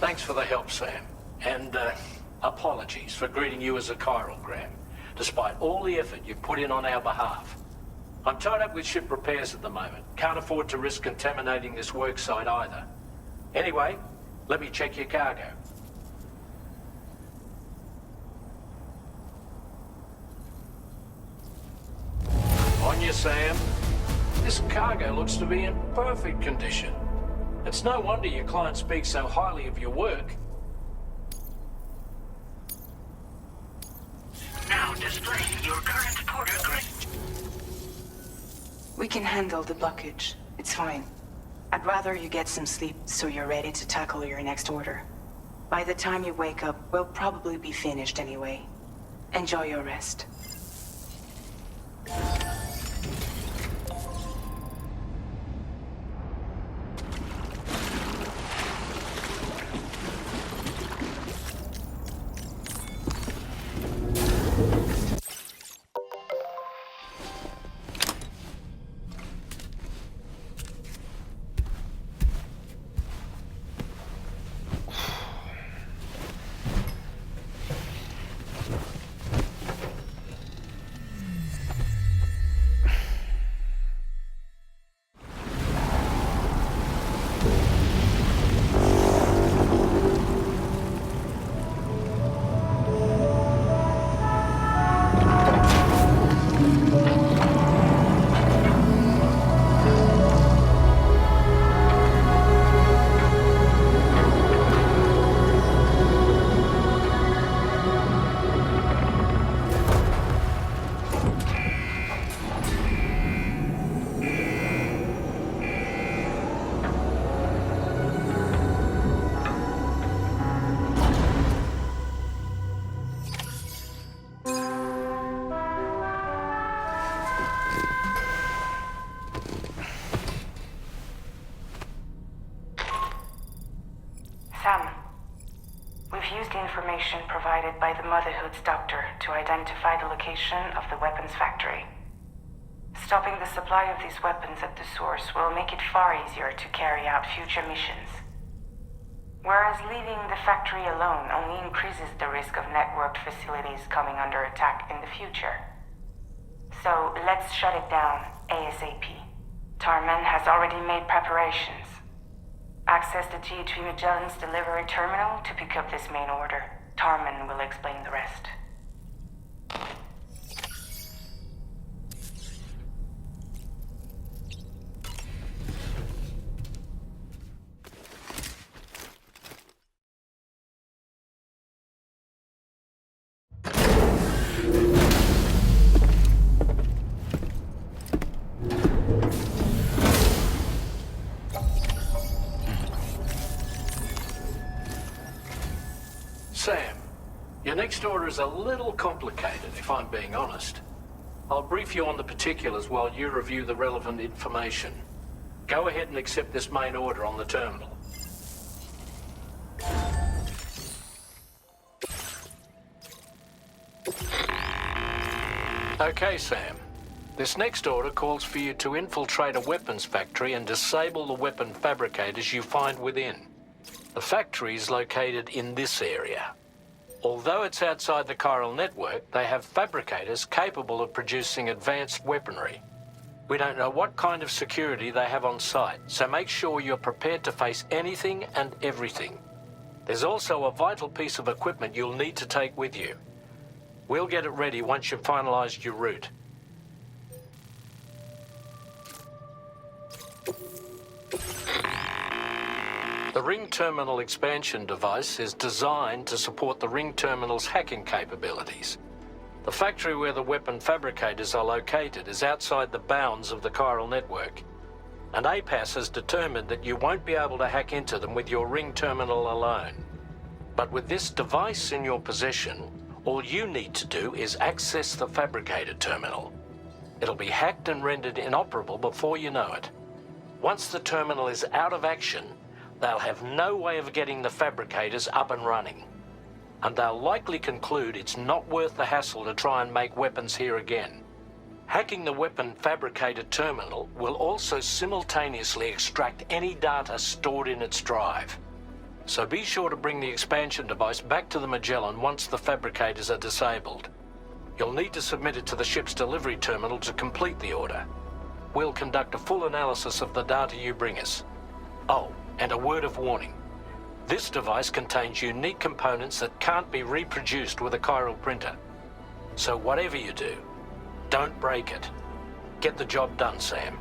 S9: Thanks for the help, Sam. And, apologies for greeting you as a chiralgram, despite all the effort you've put in on our behalf. I'm tied up with ship repairs at the moment. Can't afford to risk contaminating this work site either. Anyway, Let me check your cargo. On you, Sam. This cargo looks to be in perfect condition. It's no wonder your client speaks so highly of your work.
S4: Now displaying your current porter grid.
S8: We can handle the blockage. It's fine. I'd rather you get some sleep so you're ready to tackle your next order. By the time you wake up, we'll probably be finished anyway. Enjoy your rest.
S13: Sam, we've used the information provided by the Motherhood's doctor to identify the location of the weapons factory. Stopping the supply of these weapons at the source will make it far easier to carry out future missions. Whereas leaving the factory alone only increases the risk of networked facilities coming under attack in the future. So let's shut it down ASAP. Tarman has already made preparations. Access the DHV Magellan's delivery terminal to pick up this main order. Tarman will explain the rest.
S9: Sam, your next order is a little complicated, if I'm being honest. I'll brief you on the particulars while you review the relevant information. Go ahead and accept this main order on the terminal. Okay, Sam. This next order calls for you to infiltrate a weapons factory and disable the weapon fabricators you find within. The factory is located in this area. Although it's outside the chiral network, they have fabricators capable of producing advanced weaponry. We don't know what kind of security they have on site, so make sure you're prepared to face anything and everything. There's also a vital piece of equipment you'll need to take with you. We'll get it ready once you've finalized your route. The Ring Terminal expansion device is designed to support the Ring Terminal's hacking capabilities. The factory where the weapon fabricators are located is outside the bounds of the chiral network, and APAS has determined that you won't be able to hack into them with your Ring Terminal alone. But with this device in your possession, all you need to do is access the fabricator terminal. It'll be hacked and rendered inoperable before you know it. Once the terminal is out of action, they'll have no way of getting the fabricators up and running. And they'll likely conclude it's not worth the hassle to try and make weapons here again. Hacking the weapon fabricator terminal will also simultaneously extract any data stored in its drive. So be sure to bring the expansion device back to the Magellan once the fabricators are disabled. You'll need to submit it to the ship's delivery terminal to complete the order. We'll conduct a full analysis of the data you bring us. Oh, and a word of warning. This device contains unique components that can't be reproduced with a chiral printer. So whatever you do, don't break it. Get the job done, Sam.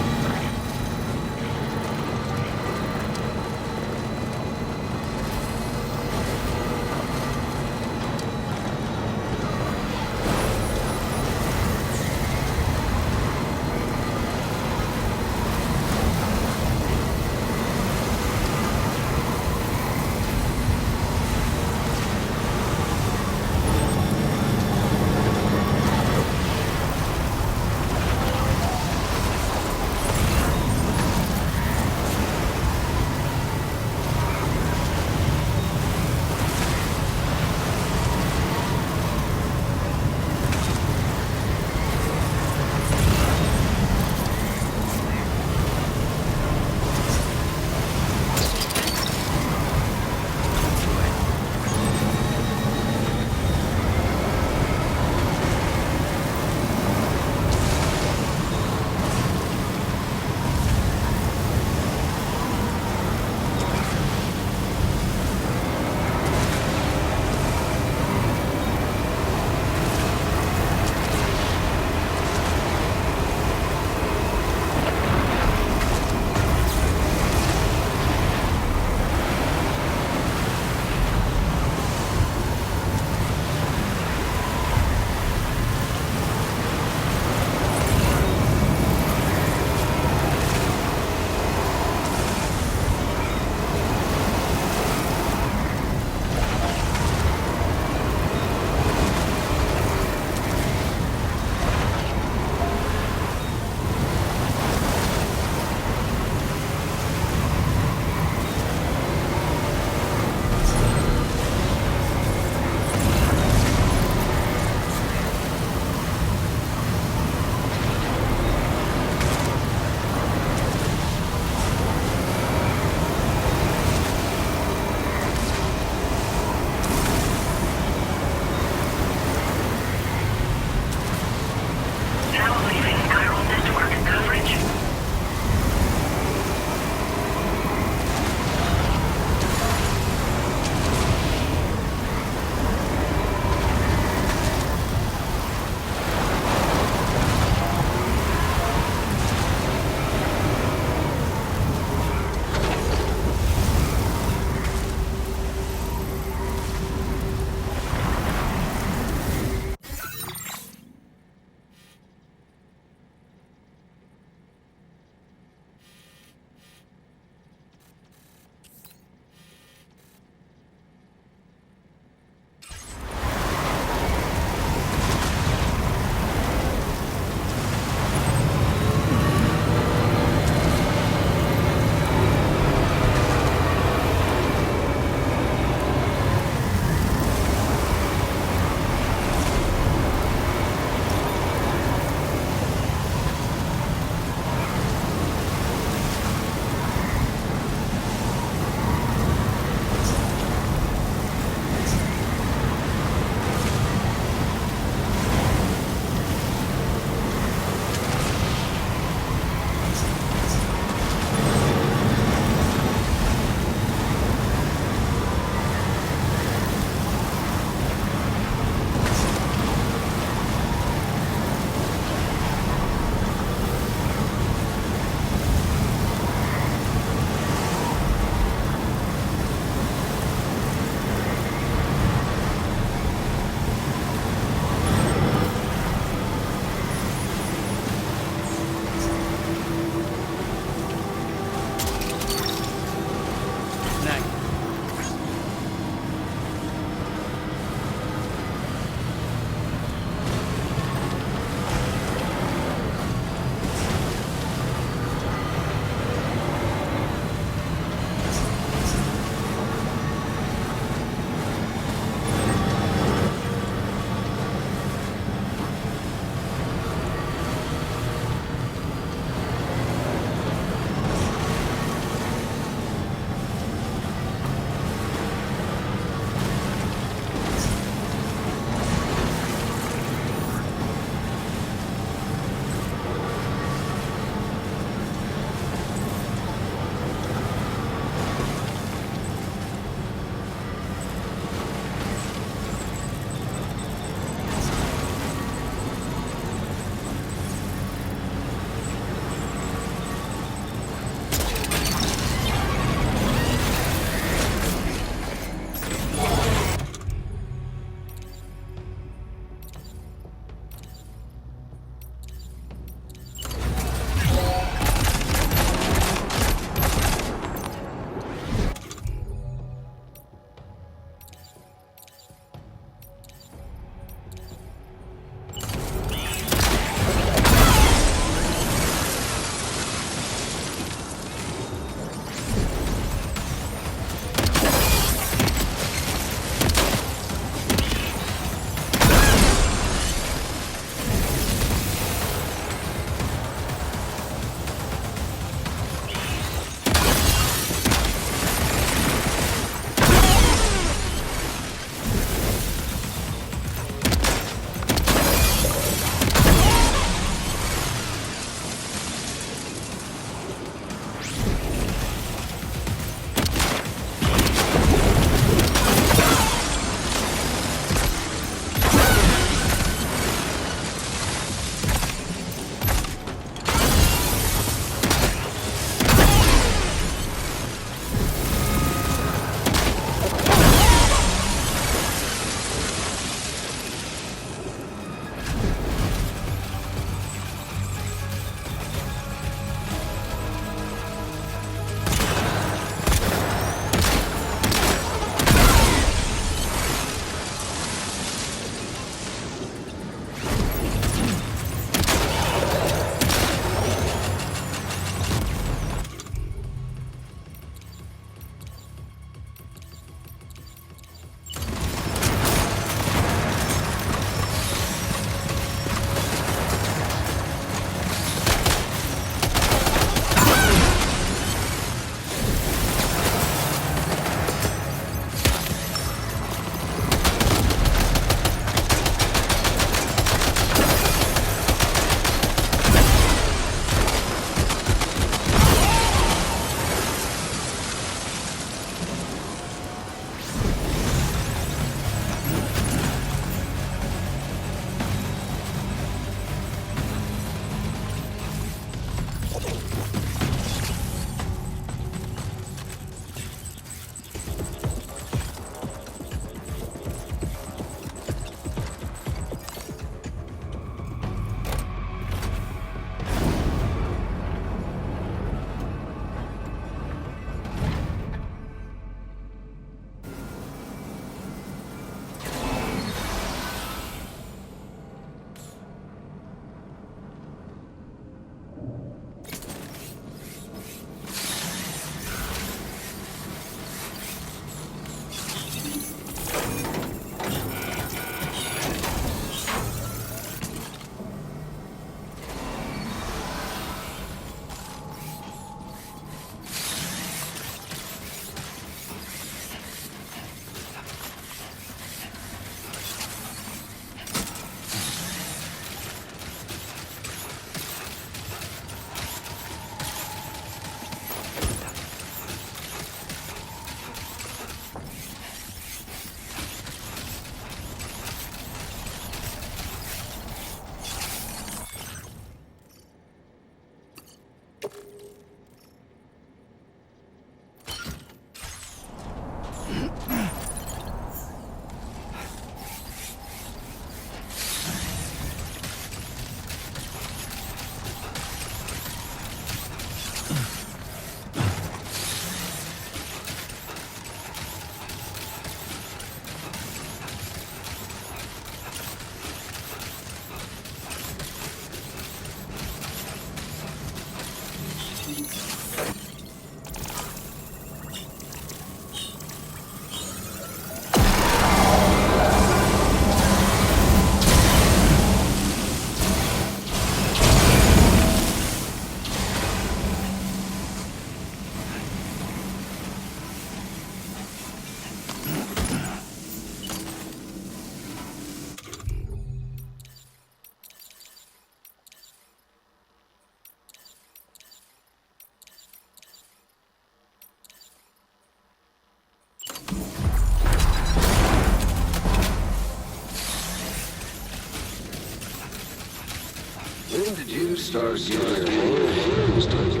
S14: When did you start getting your hands dirty?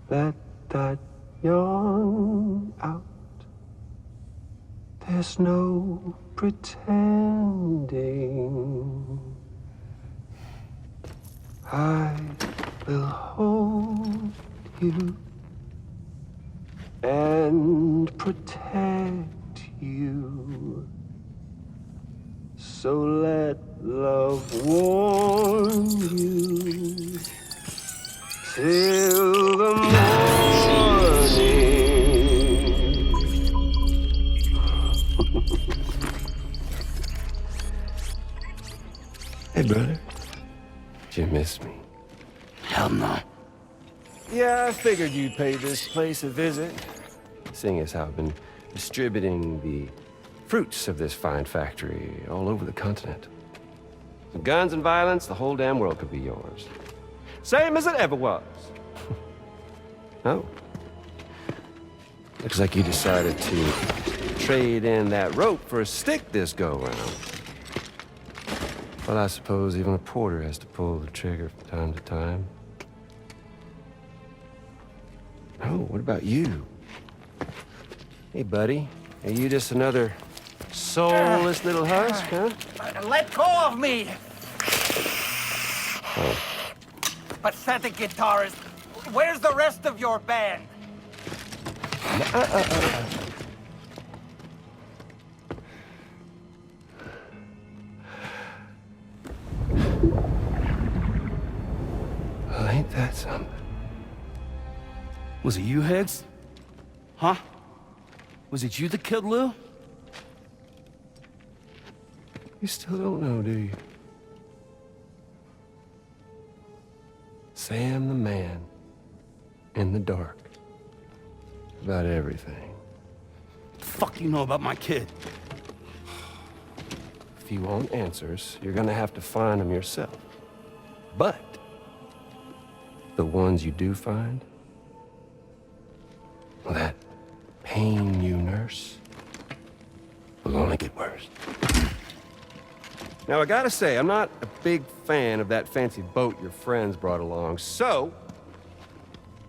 S22: Let that yawn out. There's no pretending. I will hold you and protect you. So let love warm you till the morning.
S14: Hey, brother. Did you miss me?
S10: Hell no.
S14: Yeah, I figured you'd pay this place a visit, seeing as how I've been distributing the fruits of this fine factory all over the continent. Some guns and violence, the whole damn world could be yours. Same as it ever was. Oh. Looks like you decided to trade in that rope for a stick this go-round. Well, I suppose even a porter has to pull the trigger from time to time. Oh, what about you? Hey, buddy. Are you just another soulless little husk, huh?
S3: Let go of me!
S14: Oh.
S3: Pathetic guitarist. Where's the rest of your band?
S14: Well, ain't that something?
S10: Was it you, Higgs? Huh? Was it you that killed Lou?
S14: You still don't know, do you? Sam the man. In the dark. About everything.
S10: What the fuck do you know about my kid?
S14: If you want answers, you're gonna have to find them yourself. But the ones you do find, well, that pain you nurse will only get worse. Now, I gotta say, I'm not a big fan of that fancy boat your friends brought along, so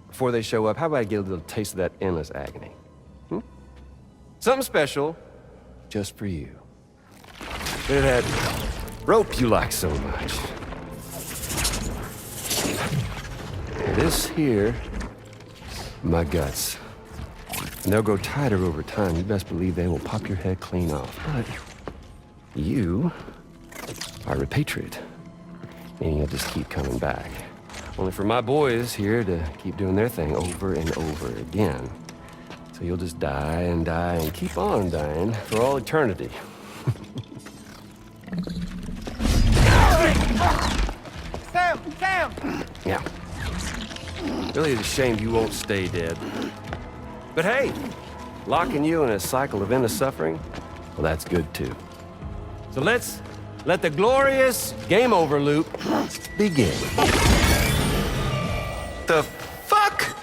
S14: before they show up, how about I get a little taste of that endless agony? Something special just for you. Look at that rope you like so much. This here, my guts. And they'll grow tighter over time. You best believe they will pop your head clean off. But you are a repatriate, meaning you'll just keep coming back. Only for my boys here to keep doing their thing over and over again. So you'll just die and keep on dying for all eternity.
S6: Sam!
S14: Yeah. Really is a shame you won't stay dead. But hey, locking you in a cycle of endless suffering, well, that's good too. So let's let the glorious game over loop begin.
S6: The fuck?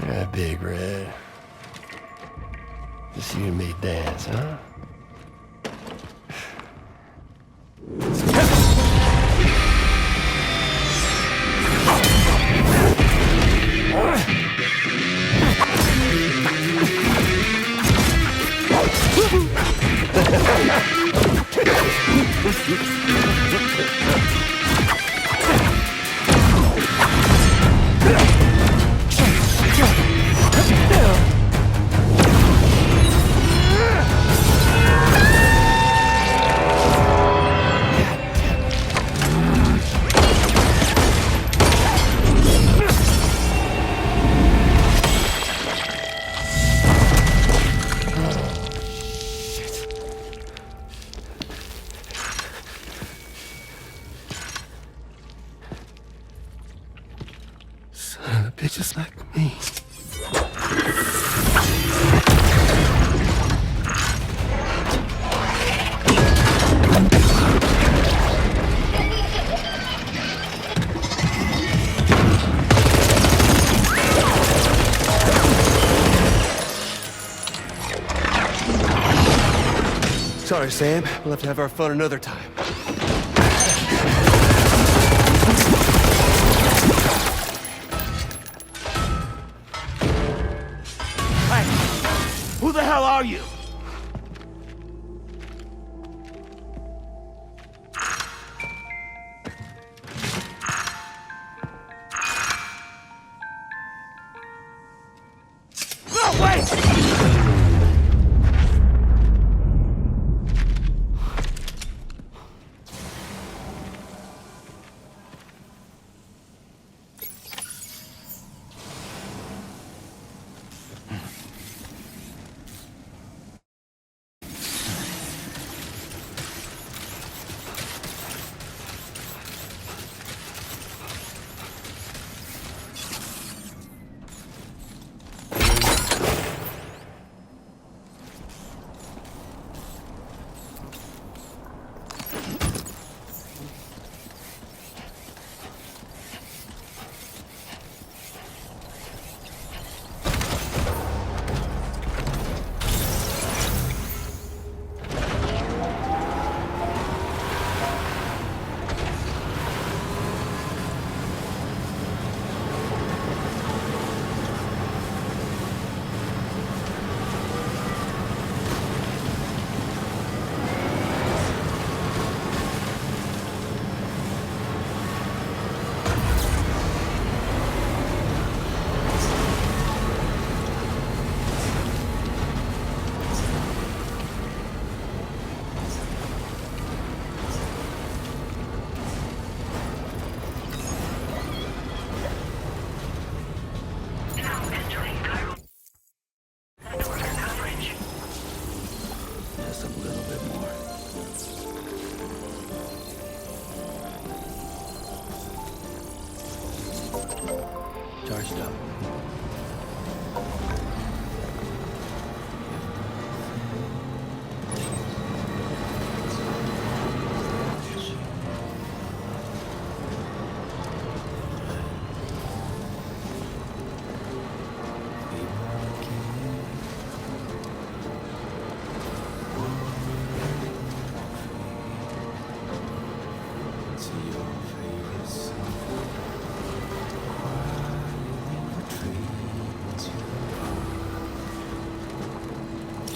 S14: Yeah, Big Red. Just you and me dance, huh? Son of bitches like me.
S6: Sorry, Sam. We'll have to have our fun another time. Hey! Who the hell are you? No, wait! charged up.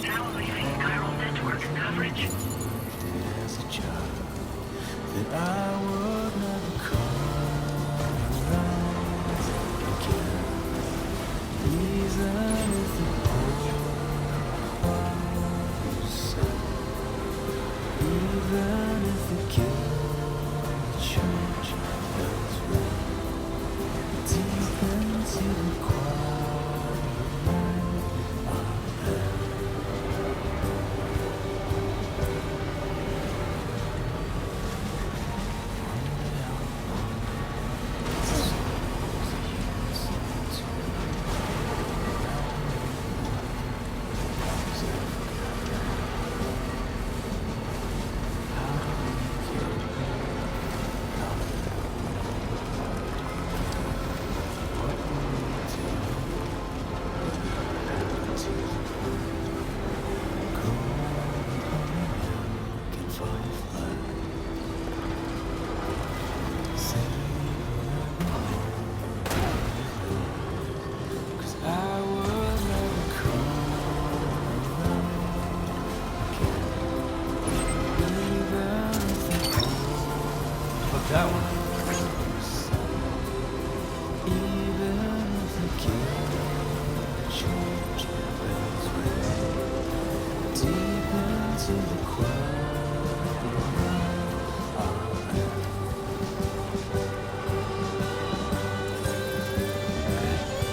S4: Now leaving chiral network coverage.
S1: As a child, that I would never come around again. These are the poems, even if the guilt church has run deep into the quiet of hell.
S6: That one.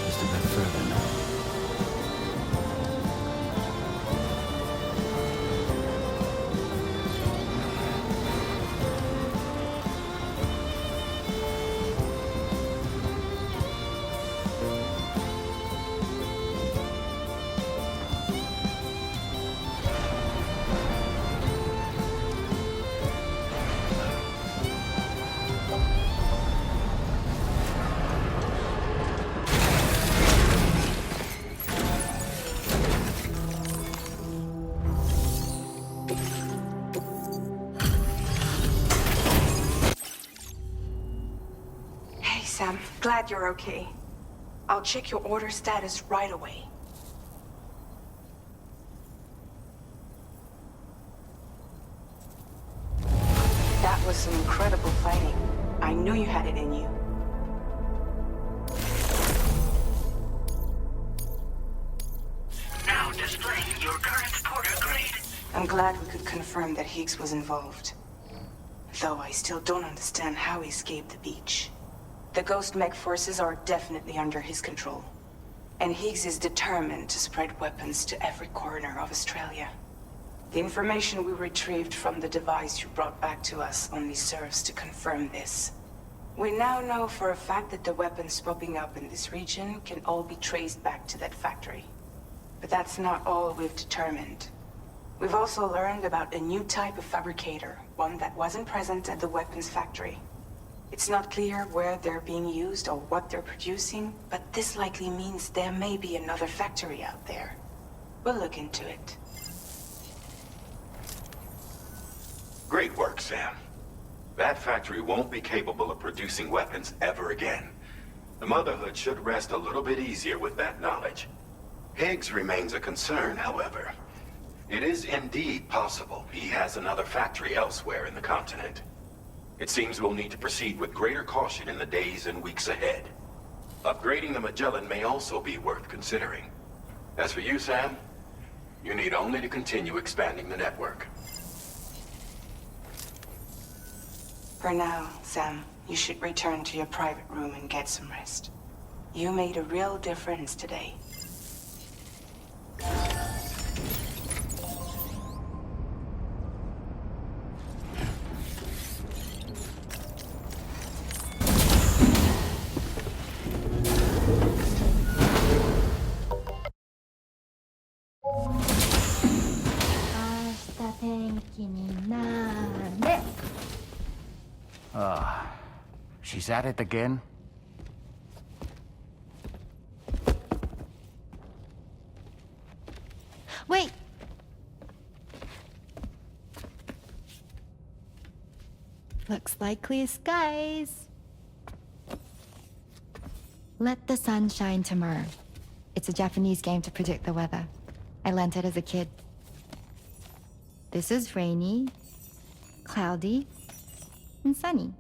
S1: Just a bit further now.
S8: Hey, Sam. Glad you're okay. I'll check your order status right away. That was some incredible fighting. I knew you had it in you.
S4: Now displaying your current porter grade.
S8: I'm glad we could confirm that Higgs was involved. Though I still don't understand how he escaped the beach. The Ghost Mech forces are definitely under his control. And Higgs is determined to spread weapons to every corner of Australia. The information we retrieved from the device you brought back to us only serves to confirm this. We now know for a fact that the weapons popping up in this region can all be traced back to that factory. But that's not all we've determined. We've also learned about a new type of fabricator, one that wasn't present at the weapons factory. It's not clear where they're being used or what they're producing, but this likely means there may be another factory out there. We'll look into it.
S11: Great work, Sam. That factory won't be capable of producing weapons ever again. The Motherhood should rest a little bit easier with that knowledge. Higgs remains a concern, however. It is indeed possible he has another factory elsewhere in the continent. It seems we'll need to proceed with greater caution in the days and weeks ahead. Upgrading the Magellan may also be worth considering. As for you, Sam, you need only to continue expanding the network.
S8: For now, Sam, you should return to your private room and get some rest. You made a real difference today.
S7: She's at it again.
S18: Wait! Looks like clear skies. Let the sun shine tomorrow. It's a Japanese game to predict the weather. I learned it as a kid. This is rainy, cloudy, and sunny.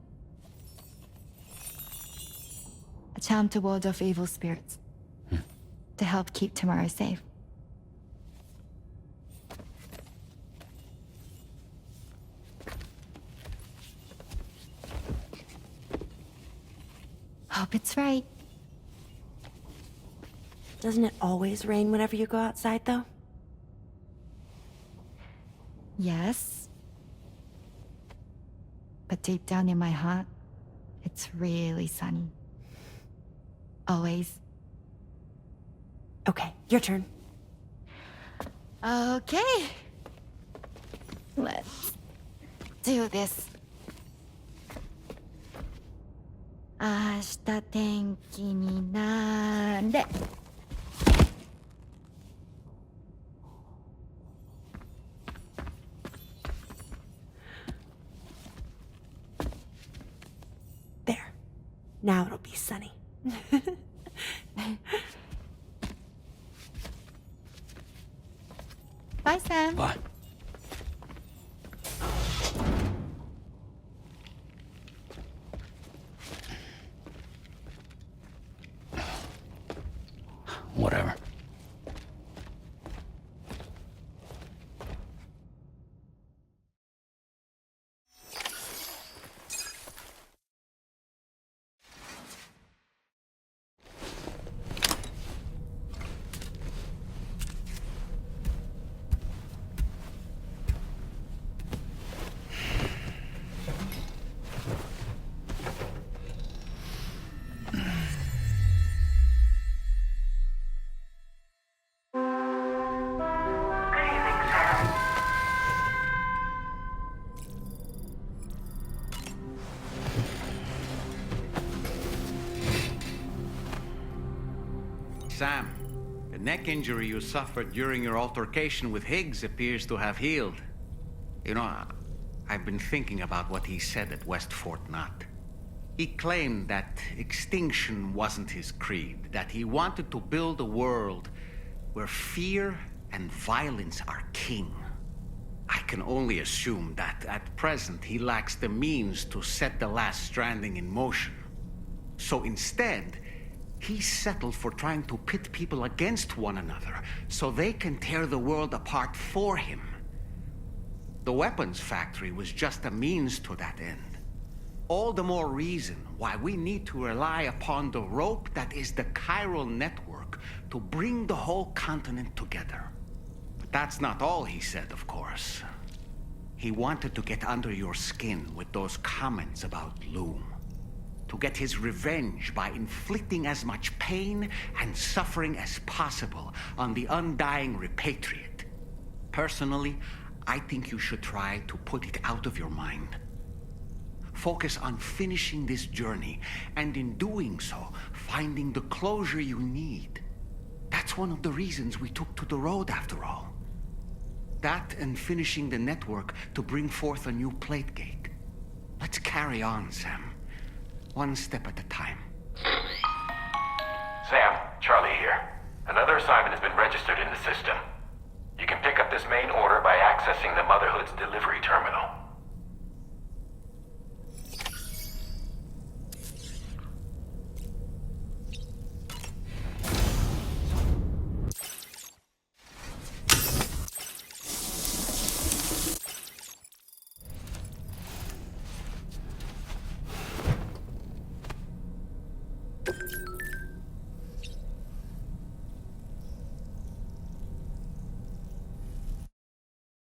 S18: A charm to ward off evil spirits. To help keep tomorrow safe. Hope it's right.
S20: Doesn't it always rain whenever you go outside, though?
S18: Yes. But deep down in my heart, it's really sunny. Always.
S20: Okay, your turn.
S18: Okay. Let's do this. 明日天気になれ。
S20: There. Now it'll be sunny.
S18: Bye, Sam.
S10: Bye. Whatever.
S3: Sam, the neck injury you suffered during your altercation with Higgs appears to have healed. You know, I've been thinking about what he said at West Fort Knot. He claimed that extinction wasn't his creed, that he wanted to build a world where fear and violence are king. I can only assume that at present he lacks the means to set the last Stranding in motion. So instead, he settled for trying to pit people against one another so they can tear the world apart for him. The weapons factory was just a means to that end. All the more reason why we need to rely upon the rope that is the chiral network to bring the whole continent together. But that's not all he said, of course. He wanted to get under your skin with those comments about Loom. To get his revenge by inflicting as much pain and suffering as possible on the undying repatriate. Personally, I think you should try to put it out of your mind. Focus on finishing this journey, and in doing so, finding the closure you need. That's one of the reasons we took to the road, after all. That and finishing the network to bring forth a new plate gate. Let's carry on, Sam. One step at a time.
S11: Sam, Charlie here. Another assignment has been registered in the system. You can pick up this main order by accessing the Motherhood's delivery terminal.